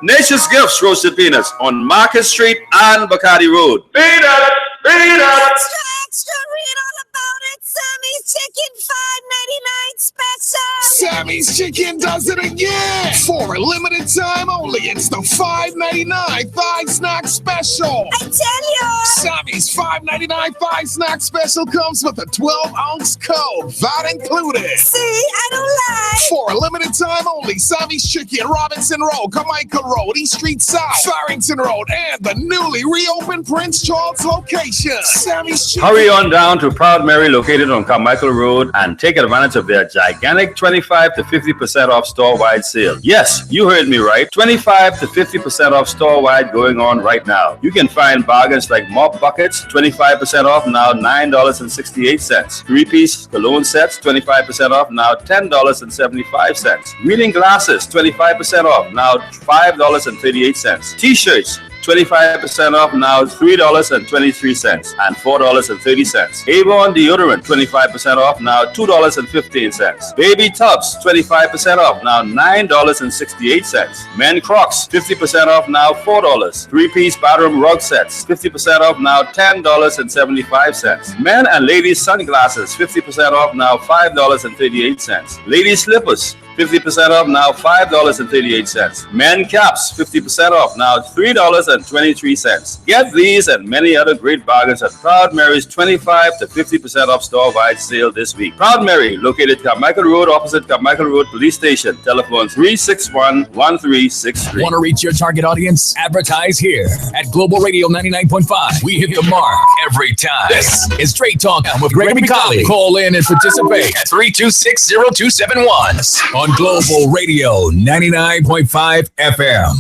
Nature's Gifts Roasted Peanuts on Market Street and Bacardi Road. Peanuts! Extra, extra, read all about it. Sammy's Chicken, $5.99 special. Sammy's Chicken does it again. For a limited time only, it's the $5.99 Thigh Snack Special. I tell you. Sammy's $5.99 Thigh Snack Special comes with a 12-ounce Coke, VAT included. See, I don't lie. For a limited time only, Sammy's Chicken, Robinson Road, Carmichael Road, East Street South, Farrington Road, and the newly reopened Prince Charles location. Sammy's Chicken. Hurry on down to Proud Mary located on Carmichael Road and take advantage of their gigantic 25 to 50% off store-wide sale. Yes, you heard me right. 25 to 50% off store-wide going on right now. You can find bargains like mop buckets, 25% off now $9.68. 3-piece cologne sets, 25% off now $10.75. Reading glasses, 25% off now $5.38. T-shirts, 25% off now $3.23 and $4.30. Avon deodorant 25% off now $2.15. Baby tubs 25% off now $9.68. Men Crocs 50% off now $4. 3-piece bathroom rug sets 50% off now $10.75. Men and ladies sunglasses 50% off now $5.38. Ladies slippers 50% off now $5.38. Men caps 50% off now $3.23. Get these and many other great bargains at Proud Mary's 25 to 50% off store-wide sale this week. Proud Mary, located Carmichael Road opposite Carmichael Road Police Station. Telephone 361-1363. Want to reach your target audience? Advertise here at Global Radio 99.5. We hit the mark every time. This is Straight Talk with Gregory McCauley. Call in and participate at 326-0271 on Global Radio 99.5 FM.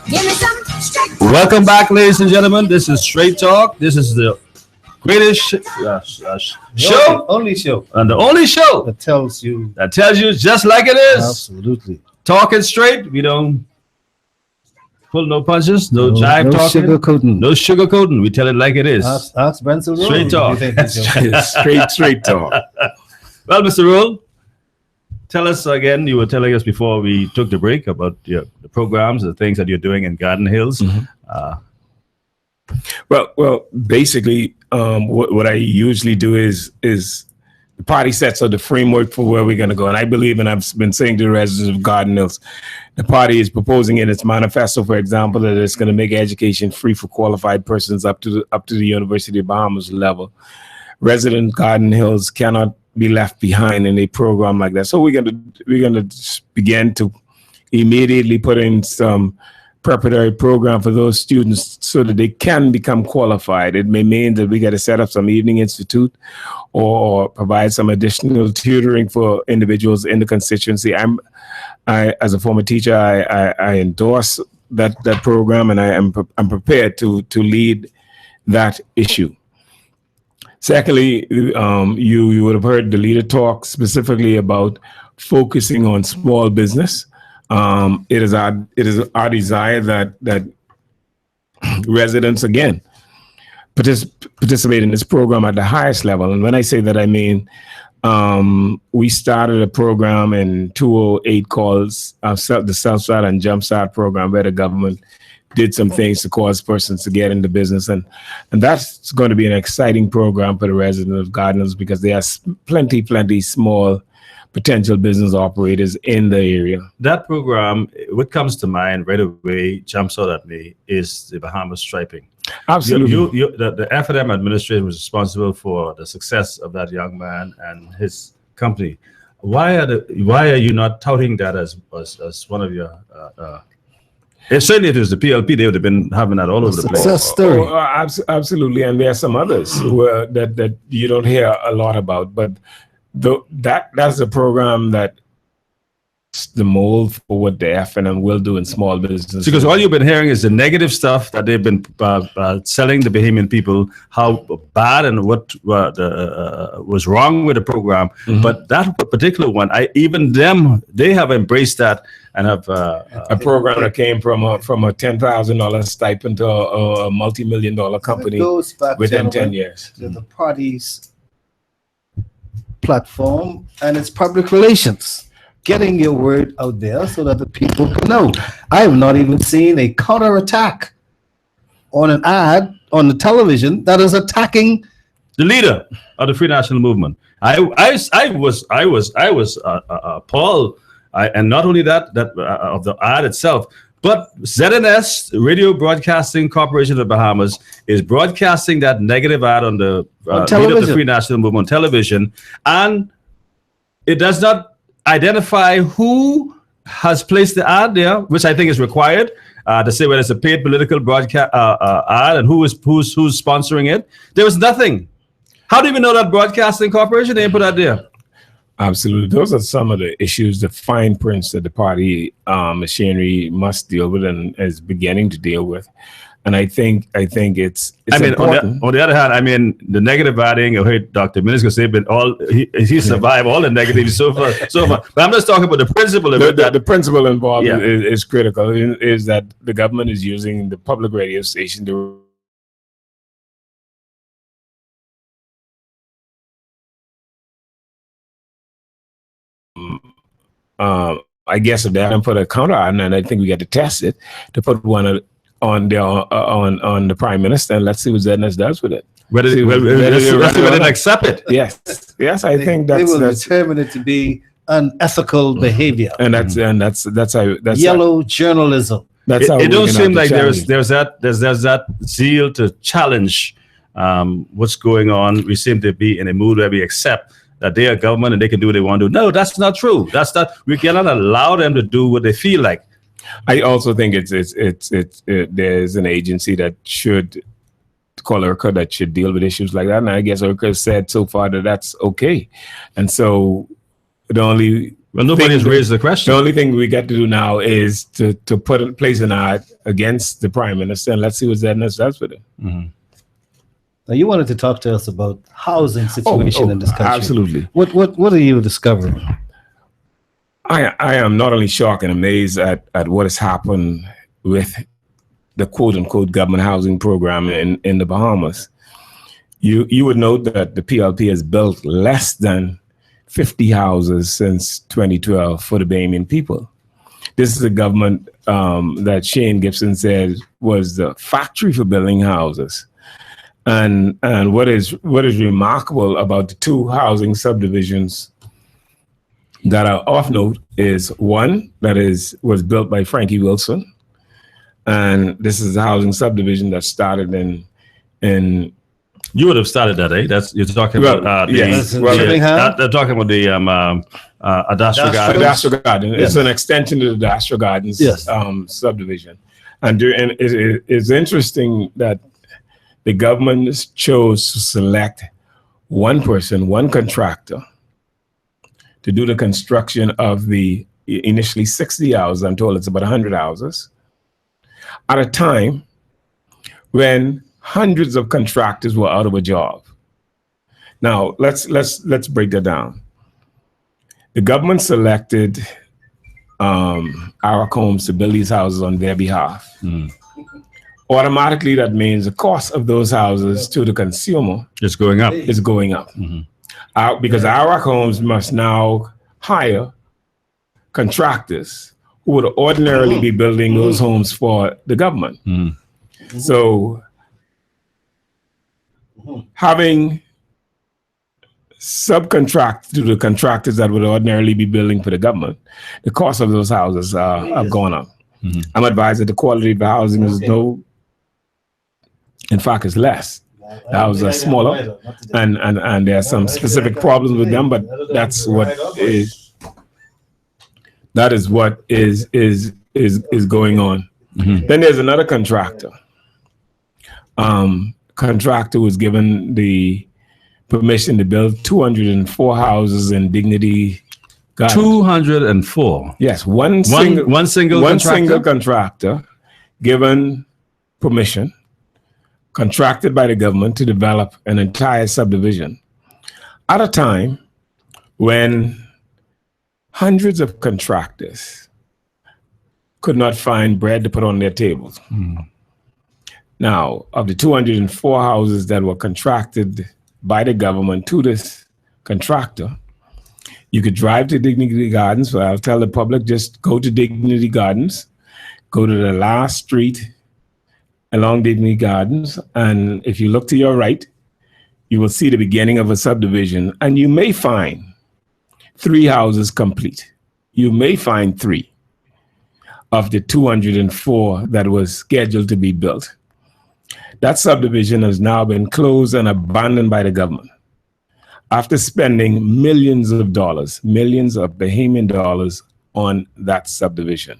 Give me some straight. Welcome back, ladies and gentlemen. This is Straight Talk. This is the greatest show, only show, and the only show that tells you just like it is. Absolutely. Talking straight. We don't pull no punches, no jive no talking, sugarcoating. no sugarcoating. We tell it like it is. Ask Benson Rowe. Straight talk. Straight talk. Well, Mr. Rule, tell us again. You were telling us before we took the break about the programs, the things that you're doing in Garden Hills. Mm-hmm. Well, basically, what I usually do is the party sets out the framework for where we're going to go. And I believe, and I've been saying to the residents of Garden Hills, the party is proposing in its manifesto, for example, that it's going to make education free for qualified persons up to the University of Bahamas level. Resident Garden Hills cannot be left behind in a program like that. So we're going to begin to immediately put in some preparatory program for those students so that they can become qualified. It may mean that we got to set up some evening institute or provide some additional tutoring for individuals in the constituency. I as a former teacher, I endorse that program, and I'm prepared to lead that issue. Secondly, you would have heard the leader talk specifically about focusing on small business. It is our desire that residents again participate in this program at the highest level. And when I say that, I mean we started a program in 2008 called the Self Start and Jump Start program, where the government did some things to cause persons to get into business, and that's going to be an exciting program for the residents of Garden Hills because there are plenty small potential business operators in the area. That program, what comes to mind right away, jumps out at me, is the Bahamas striping. Absolutely. The F&M administration was responsible for the success of that young man and his company. Why are you not touting that as one of your certainly if it was the PLP, they would have been having that all over the place. Success story. Absolutely, and there are some others who are, that you don't hear a lot about, but that's a program that the mold for what the F&M will do in small business. Because all you've been hearing is the negative stuff that they've been selling the Bahamian people, how bad and what was wrong with the program. But that particular one, they have embraced that and have a program that came from a $10,000 stipend to a multi-million-dollar company within 10 years. To the party's platform and its public relations. Getting your word out there so that the people can know. I have not even seen a counterattack on an ad on the television that is attacking the leader of the Free National Movement. I was appalled, and not only that of the ad itself, but ZNS, Radio Broadcasting Corporation of the Bahamas, is broadcasting that negative ad on the leader of the Free National Movement television, and it does not identify who has placed the ad there, which I think is required to say whether it's a paid political broadcast ad and who's sponsoring it. There was nothing. How do you even know that Broadcasting Corporation didn't put that there? Absolutely. Those are some of the issues, the fine prints that the party machinery must deal with and is beginning to deal with. And I think it's important. On the other hand, the negative adding, I heard Dr. Minisko say, but he survived all the negatives so far. But I'm just talking about the principle of it. The principle involved is critical, is that the government is using the public radio station to I guess if they haven't put a counter on, and I think we got to test it to put one on the Prime Minister, and let's see what ZNS does with it. Whether they accept it. Yes, I think they will determine it to be unethical behavior, and that's yellow journalism. That's how it don't seem like there's that zeal to challenge what's going on. We seem to be in a mood where we accept that they are government and they can do what they want to do. No, that's not true. We cannot allow them to do what they feel like. I also think there's an agency that should call IRCA that should deal with issues like that, and I guess IRCA has said so far that that's okay. And so nobody has raised the question. The only thing we got to do now is to put in place an ad against the Prime Minister, and let's see what ZNS does with it. Mm-hmm. Now, you wanted to talk to us about housing situation in this country. Absolutely. What are you discovering? I am not only shocked and amazed at what has happened with the quote-unquote government housing program in the Bahamas. You would note that the PLP has built less than 50 houses since 2012 for the Bahamian people. This is a government that Shane Gibson said was the factory for building houses. And what is remarkable about the two housing subdivisions that are off note is one that was built by Frankie Wilson, and this is a housing subdivision that started in. You would have started that, eh? You're talking about they're talking about the Adastra Gardens. Adastra Garden. It's an extension to the Adastra Gardens subdivision, and it's interesting that the government chose to select one person, one contractor, to do the construction of the initially 60 houses. I'm told it's about 100 houses, at a time when hundreds of contractors were out of a job. Now let's break that down. The government selected Arak Homes to build these houses on their behalf. Automatically, that means the cost of those houses to the consumer is going up. Because Arak Homes must now hire contractors who would ordinarily be building those homes for the government. So having subcontract to the contractors that would ordinarily be building for the government, the cost of those houses have gone up. I'm advised that the quality of the housing is in fact, it's less. The houses are smaller, and there are some specific problems with them, but that's what is. That is what is going on. Then there's another contractor. Contractor was given the permission to build 204 houses in Dignity Gardens. 204. Yes, one single contractor given permission, contracted by the government to develop an entire subdivision at a time when hundreds of contractors could not find bread to put on their tables. Now, of the 204 houses that were contracted by the government to this contractor, you could drive to Dignity Gardens. So I'll tell the public, just go to Dignity Gardens, go to the last street along Dignity Gardens, and if you look to your right, you will see the beginning of a subdivision, and you may find 3 houses complete. You may find 3 of the 204 that was scheduled to be built. That subdivision has now been closed and abandoned by the government after spending millions of dollars, millions of Bahamian dollars on that subdivision.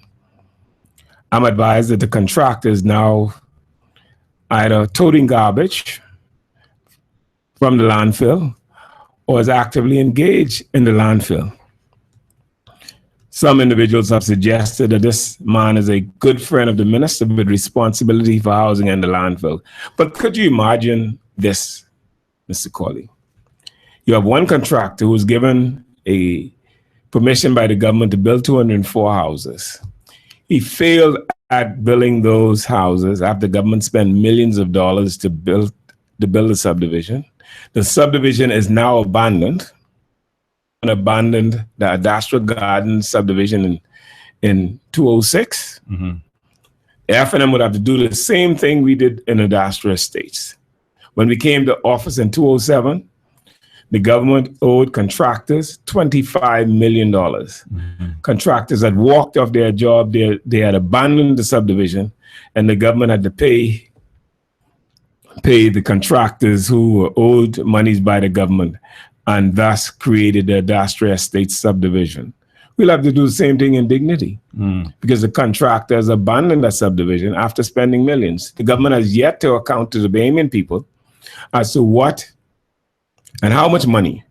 I'm advised that the contractor is now either toting garbage from the landfill or is actively engaged in the landfill. Some individuals have suggested that this man is a good friend of the minister with responsibility for housing and the landfill. But could you imagine this, Mr. Corley? You have one contractor who's given a permission by the government to build 204 houses. He failed at building those houses after the government spent millions of dollars to build a subdivision. The subdivision is now abandoned. Abandoned the Industrial Garden subdivision in 206. F&M would have to do the same thing we did in industrial estates. When we came to office in 207, the government owed contractors $25 million. Contractors had walked off their job, they had abandoned the subdivision, and the government had to pay the contractors who were owed monies by the government, and thus created the industrial estate subdivision. We'll have to do the same thing in Dignity because the contractors abandoned that subdivision after spending millions. The government has yet to account to the Bahamian people as to what and how much money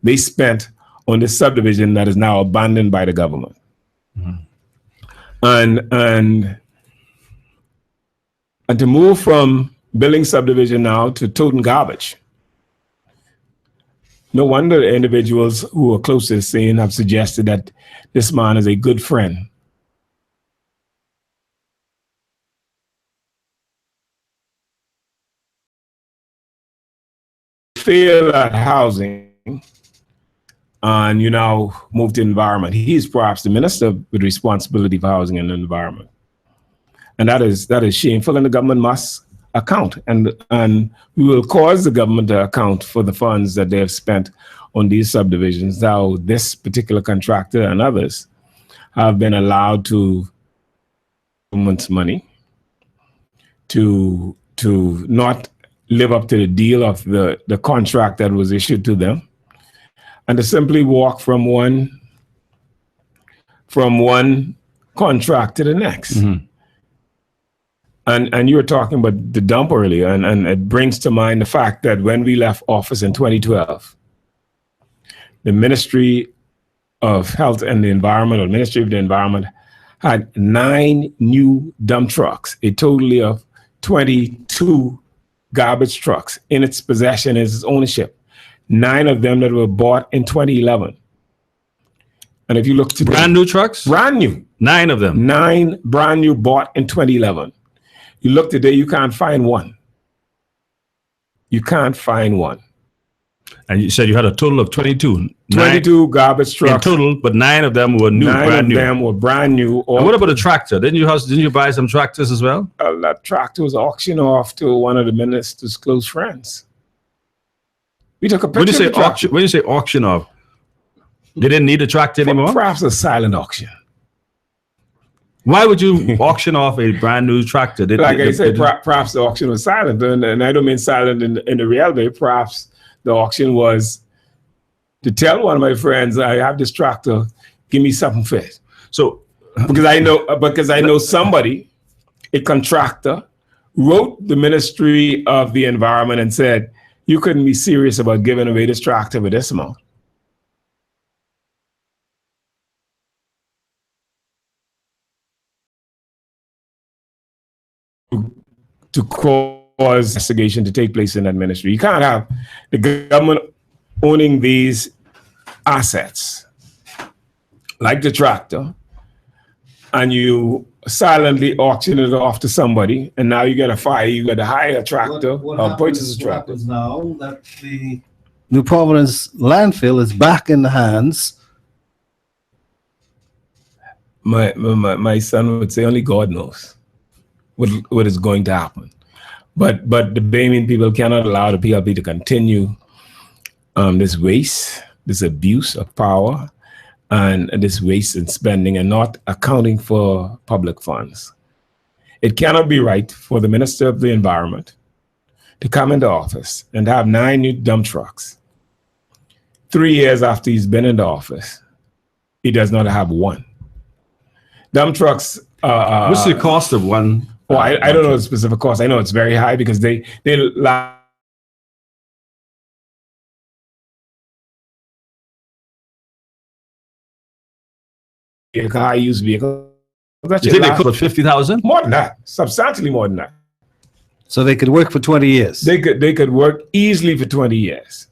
they spent on this subdivision that is now abandoned by the government. And to move from building subdivision now to toting garbage. No wonder the individuals who are close to the scene have suggested that this man is a good friend. Fail at housing, and you now move to environment. He is perhaps the minister with responsibility for housing and environment, and that is shameful. And the government must account, and we will cause the government to account for the funds that they have spent on these subdivisions. Now, this particular contractor and others have been allowed to government's money to not live up to the deal of the contract that was issued to them, and to simply walk from one contract to the next. And you were talking about the dump earlier, and it brings to mind the fact that when we left office in 2012, the Ministry of Health and the Environment, or Ministry of the Environment, had 9 new dump trucks, a total of 22 garbage trucks in its possession, as its ownership. 9 of them that were bought in 2011. And if you look to brand new trucks? Brand new. 9 of them. 9 brand new bought in 2011. You look today, you can't find one. You can't find one. And you said you had a total of 22. 22 garbage trucks. In total, but 9 of them were new, brand new. 9 of them were brand new. And what about a tractor? Didn't you buy some tractors as well? That tractor was auctioned off to one of the minister's close friends. We took a picture. When you say auction off, they didn't need a tractor anymore? Perhaps a silent auction. Why would you auction off a brand new tractor? Perhaps the auction was silent, and I don't mean silent in the real way. Perhaps the auction was to tell one of my friends, I have this tractor, give me something for it. So because I know somebody, a contractor, wrote the Ministry of the Environment and said, you couldn't be serious about giving away this tractor with this amount. To cause investigation to take place in that ministry. You can't have the government owning these assets, like the tractor, and you silently auction it off to somebody, and now you get a fire, you got to hire a tractor or purchase a tractor. Now that the New Providence landfill is back in the hands. My son would say only God knows what is going to happen. But the Bahamian people cannot allow the PLP to continue this waste, this abuse of power, and this waste in spending and not accounting for public funds. It cannot be right for the Minister of the Environment to come into office and have 9 new dump trucks. 3 years after he's been in the office, he does not have one. Dump trucks. What's the cost of one? Well, I don't know the specific cost. I know it's very high because they high-use vehicle. You think they cost 50,000? More than that, substantially more than that. So they could work for 20 years. They could work easily for 20 years.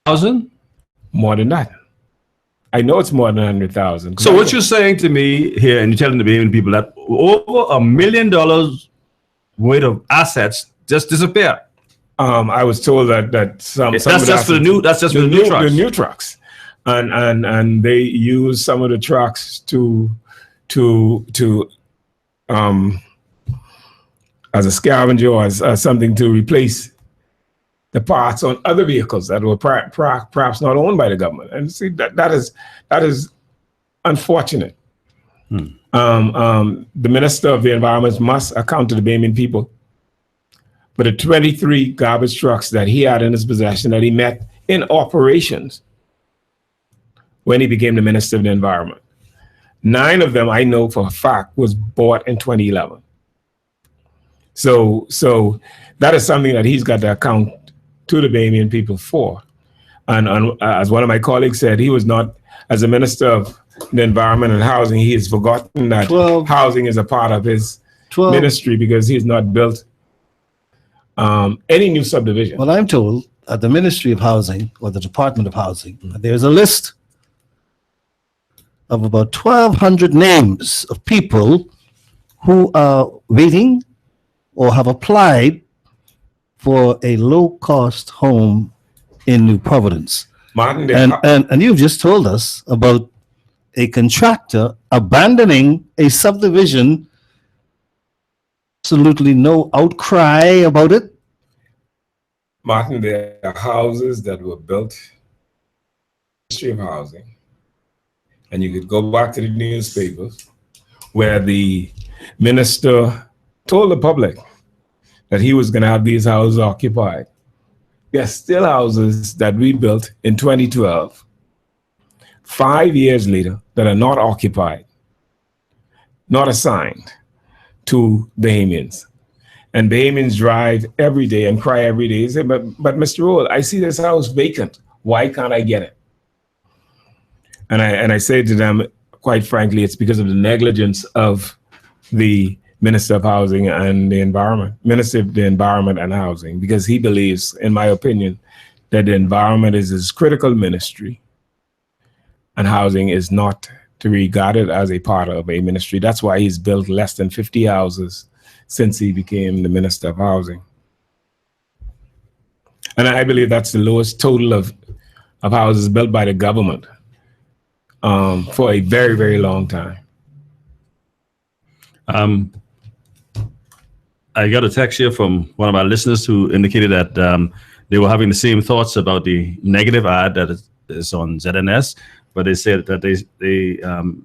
1,000? More than that. I know it's more than 100,000. So what you're saying to me here, and you're telling the Bahamian people that over $1 million worth of assets just disappear. I was told that some that's just for the new. That's just for the new trucks. The new trucks, and they use some of the trucks to as a scavenger or as something to replace the parts on other vehicles that were perhaps not owned by the government. And see, that is unfortunate. The Minister of the Environment must account to the Bahamian people for the 23 garbage trucks that he had in his possession that he met in operations when he became the Minister of the Environment. 9 of them, I know for a fact, was bought in 2011. So that is something that he's got to account to the Bahamian people for. And as one of my colleagues said, he was not, as a Minister of the Environment and Housing, he has forgotten that housing is a part of his ministry because he has not built any new subdivision. Well, I'm told at the Ministry of Housing or the Department of Housing, there's a list of about 1,200 names of people who are waiting or have applied for a low-cost home in New Providence. Martin, and you've just told us about a contractor abandoning a subdivision, absolutely no outcry about it. Martin, there are houses that were built in the Ministry of Housing, and you could go back to the newspapers where the minister told the public that he was going to have these houses occupied. There are still houses that we built in 2012, 5 years later, that are not occupied, not assigned to Bahamians. And Bahamians drive every day and cry every day and say, but Mr. Roll, I see this house vacant. Why can't I get it? And I say to them, quite frankly, it's because of the negligence of the Minister of Housing and the Environment, Minister of the Environment and Housing, because he believes, in my opinion, that the environment is his critical ministry and housing is not to be regarded as a part of a ministry. That's why he's built less than 50 houses since he became the Minister of Housing. And I believe that's the lowest total of houses built by the government for a very, very long time. I got a text here from one of our listeners who indicated that they were having the same thoughts about the negative ad that is on ZNS, but they said that they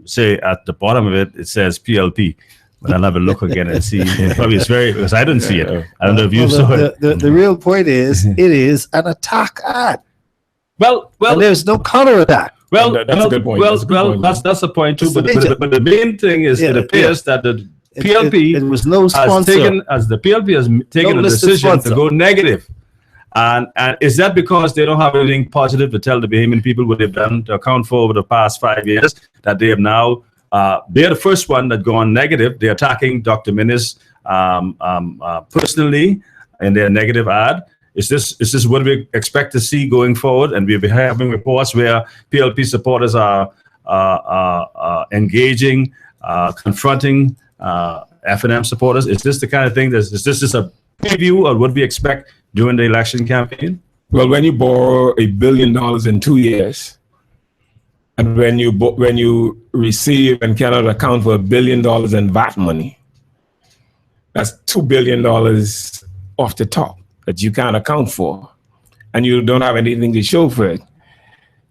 say at the bottom of it says PLP. But I'll have a look again and see. Probably it's very, because I didn't see it. I don't know if you saw it. The real point is, it is an attack ad. Well, and there's no counter attack. Well, that's a good point. That's a point too. But the main thing is, it appears that the PLP it was no sponsor. The PLP has taken a decision to go negative. And is that because they don't have anything positive to tell the Bahamian people what they've done to account for over the past 5 years, that they have now, they're the first one that gone negative. They're attacking Dr. Minnis personally in their negative ad. Is this what we expect to see going forward? And we'll be having reports where PLP supporters are engaging, confronting F&M supporters. Is this the kind of thing is this just a preview of what we expect during the election campaign? Well, when you borrow $1 billion in 2 years, and when you receive and cannot account for $1 billion in VAT money, that's $2 billion off the top that you can't account for, and you don't have anything to show for it.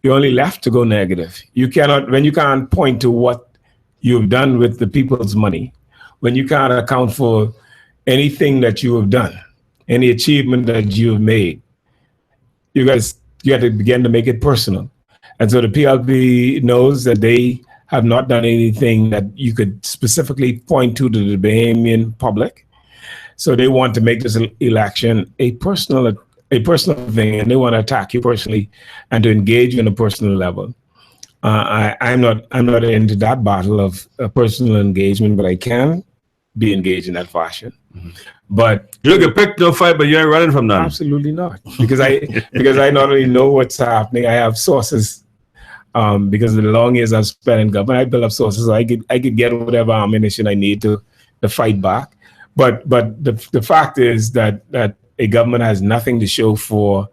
You're only left to go negative. You cannot, when you can't point to what you've done with the people's money, when you can't account for anything that you have done, any achievement that you have made, you have to begin to make it personal. And so the PLP knows that they have not done anything that you could specifically point to the Bahamian public. So they want to make this election a personal thing, and they want to attack you personally and to engage you on a personal level. I'm not into that battle of personal engagement, but I can be engaged in that fashion. Mm-hmm. But you can pick no fight, but you ain't running from none. Absolutely not, because I not only know what's happening, I have sources. Because of the long years I've spent in government, I built up sources. So I could get whatever ammunition I need to fight back. But the fact is that a government has nothing to show for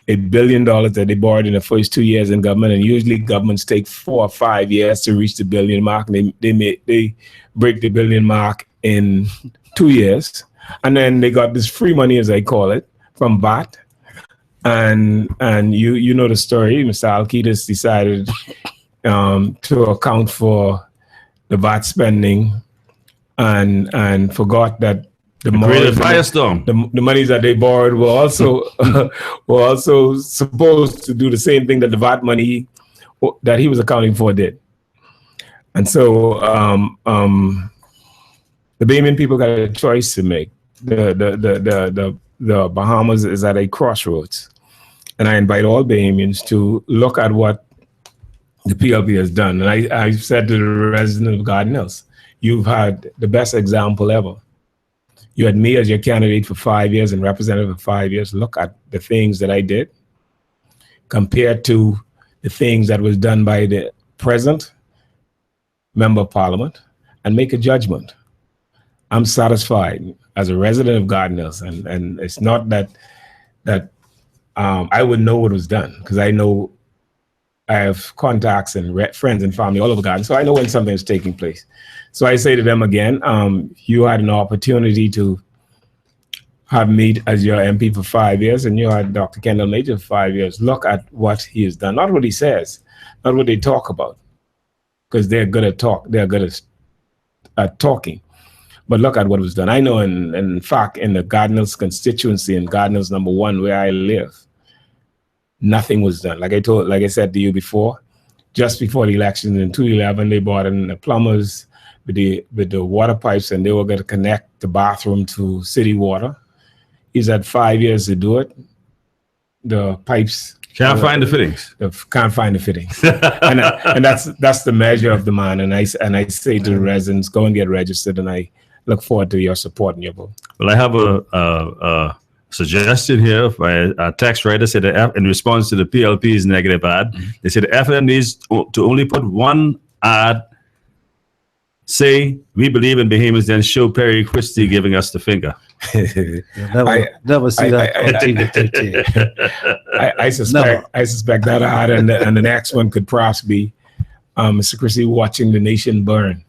$1 billion that they borrowed in the first 2 years in government, and usually governments take 4 or 5 years to reach the billion mark. And they break the billion mark in 2 years, and then they got this free money, as I call it, from VAT. And you know the story. Mr. Alcides decided to account for the VAT spending and forgot that the monies that they borrowed were also supposed to do the same thing that the VAT money that he was accounting for did. And so the Bahamian people got a choice to make. The Bahamas is at a crossroads. And I invite all Bahamians to look at what the PLP has done. And I said to the resident of Garden Hills, you've had the best example ever. You had me as your candidate for 5 years and representative for 5 years. Look at the things that I did compared to the things that was done by the present member of parliament, and make a judgment. I'm satisfied as a resident of Garden Hills, and it's not that I would know what was done, because I know I have contacts and friends and family all over Garden, so I know when something is taking place. So I say to them again, you had an opportunity to have me as your MP for 5 years, and you had Dr. Kendall Major for 5 years. Look at what he has done, not what he says, not what they talk about, because they're good at talk. They're good at talking. But look at what was done. I know, in fact, in the Garden Hills constituency, in Garden Hills number 1, where I live, nothing was done. Like I said to you before, just before the election in 2011, they brought in the plumbers with the water pipes, and they were going to connect the bathroom to city water. He's had 5 years to do it. The pipes can't find the fittings. Can't find the fittings, and that's the measure of the man. And I say to the residents, go and get registered, and I look forward to your support and your vote. Well, I have a suggestion here by a text writer said that in response to the PLP's negative ad, they said the FM needs to only put one ad say we believe in Bahamians, then show Perry Christie giving us the finger. Never see that on TV. I suspect that ad and the next one could perhaps be Mr. Christie watching the nation burn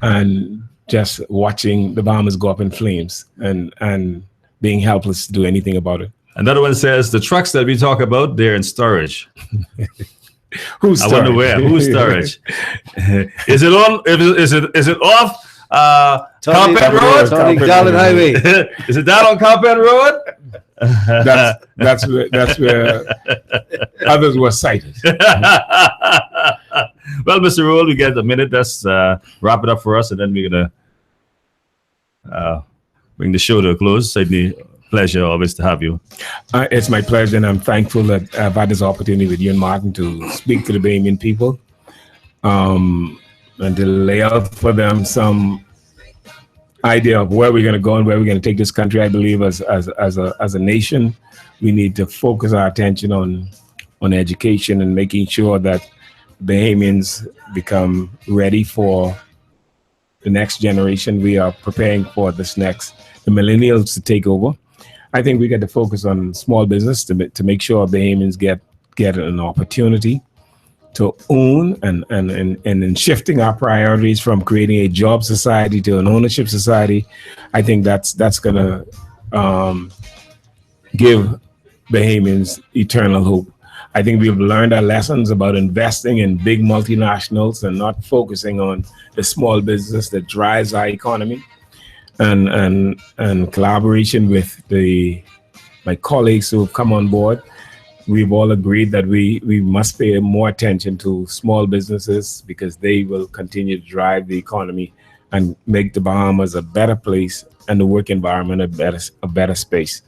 and just watching the Bahamas go up in flames and being helpless to do anything about it. Another one says the trucks that we talk about, they're in storage. Who's I wonder where? Who's storage? Is it on? Is it off? Carpet Road? Garland Highway. Is it down on Carpet Road? That's where others were cited. Well, Mr. Rule, we get a minute. Let's wrap it up for us, and then we're gonna bring the show to a close. Sidney, pleasure always to have you. It's my pleasure, and I'm thankful that I've had this opportunity with you and Martin to speak to the Bahamian people, and to lay out for them some idea of where we're going to go and where we're going to take this country. I believe as a nation, we need to focus our attention on education and making sure that Bahamians become ready for the next generation. We are preparing for the millennials to take over. I think we got to focus on small business to make sure Bahamians get an opportunity to own and in shifting our priorities from creating a job society to an ownership society. I think that's going to give Bahamians eternal hope. I think we've learned our lessons about investing in big multinationals and not focusing on the small business that drives our economy. And collaboration with my colleagues who have come on board, we've all agreed that we must pay more attention to small businesses because they will continue to drive the economy and make the Bahamas a better place and the work environment a better space.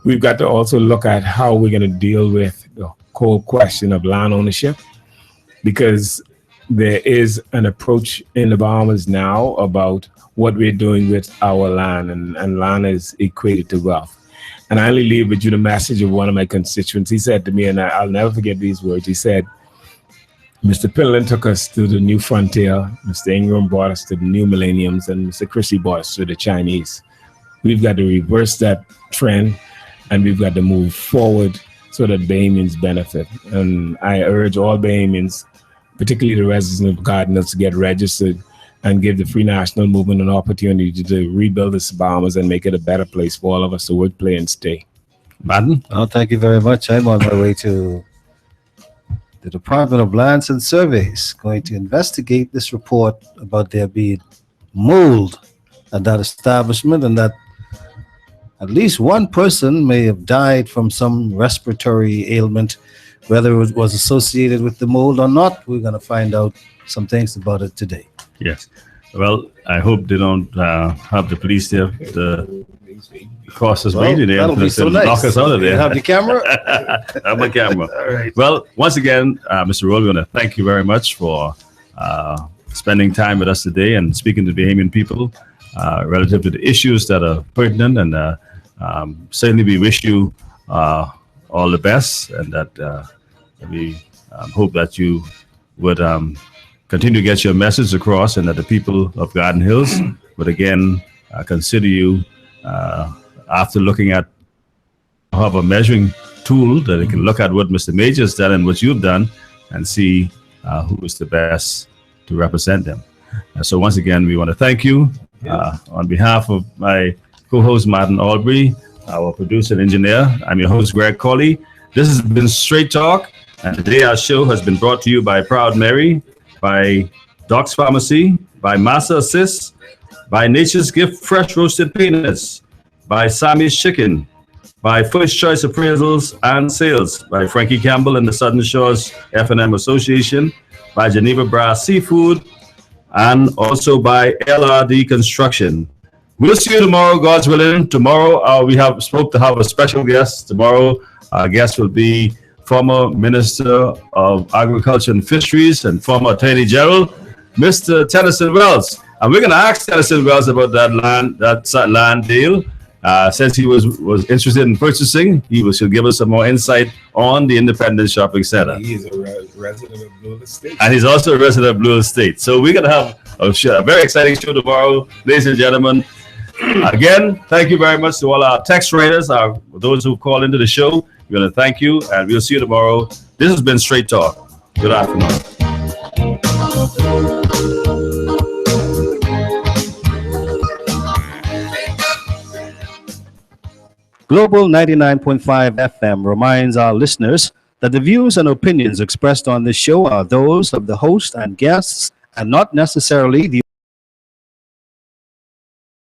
We've got to also look at how we're going to deal with the whole question of land ownership, because there is an approach in the Bahamas now about what we're doing with our land, and land is equated to wealth. And I only leave with you the message of one of my constituents. He said to me, and I'll never forget these words, he said, Mr. Pillen took us to the new frontier, Mr. Ingram brought us to the new millenniums, and Mr. Christie brought us to the Chinese. We've got to reverse that trend, and we've got to move forward so that Bahamians benefit. And I urge all Bahamians, particularly the residents of Garden Hills, to get registered and give the Free National Movement an opportunity to rebuild the Bahamas and make it a better place for all of us to work, play, and stay. Madden? Oh, thank you very much. I'm on my way to the Department of Lands and Surveys, going to investigate this report about there being mold at that establishment, and that at least one person may have died from some respiratory ailment. Whether it was associated with the mold or not, we're going to find out some things about it today. Yes. Well, I hope they don't have the police there to cross us way today. That'll be so nice. Knock us out of there. You have the camera? I have my camera. All right. Well, once again, Mr. Roll, we want to thank you very much for spending time with us today and speaking to the Bahamian people relative to the issues that are pertinent. And certainly we wish you all the best, and that we hope that you would continue to get your message across, and that the people of Garden Hills would again consider you after looking at have a measuring tool that they can look at what Mr. Major's done and what you've done and see who is the best to represent them. So once again, we want to thank you on behalf of my co-host Martin Albury, our producer and engineer. I'm your host Greg Colley. This has been Straight Talk, and today our show has been brought to you by Proud Mary, by Doc's Pharmacy, by Massa Assist, by Nature's Gift Fresh Roasted Peanuts, by Sammy's Chicken, by First Choice Appraisals and Sales, by Frankie Campbell and the Southern Shores F&M Association, by Geneva Brass Seafood, and also by LRD Construction. We'll see you tomorrow, God's willing. Tomorrow we have spoke to have a special guest. Tomorrow our guest will be former Minister of Agriculture and Fisheries and former Attorney General, Mr. Tennyson Wells. And we're going to ask Tennyson Wells about that land deal Since he was interested in purchasing, should give us some more insight on the Independence Shopping Center. He is a resident of Blue Estate. And he's also a resident of Blue Estate. So we're going to have a very exciting show tomorrow, ladies and gentlemen. Again, thank you very much to all our text writers, those who call into the show. We're going to thank you, and we'll see you tomorrow. This has been Straight Talk. Good afternoon. Global 99.5 FM reminds our listeners that the views and opinions expressed on this show are those of the host and guests and not necessarily the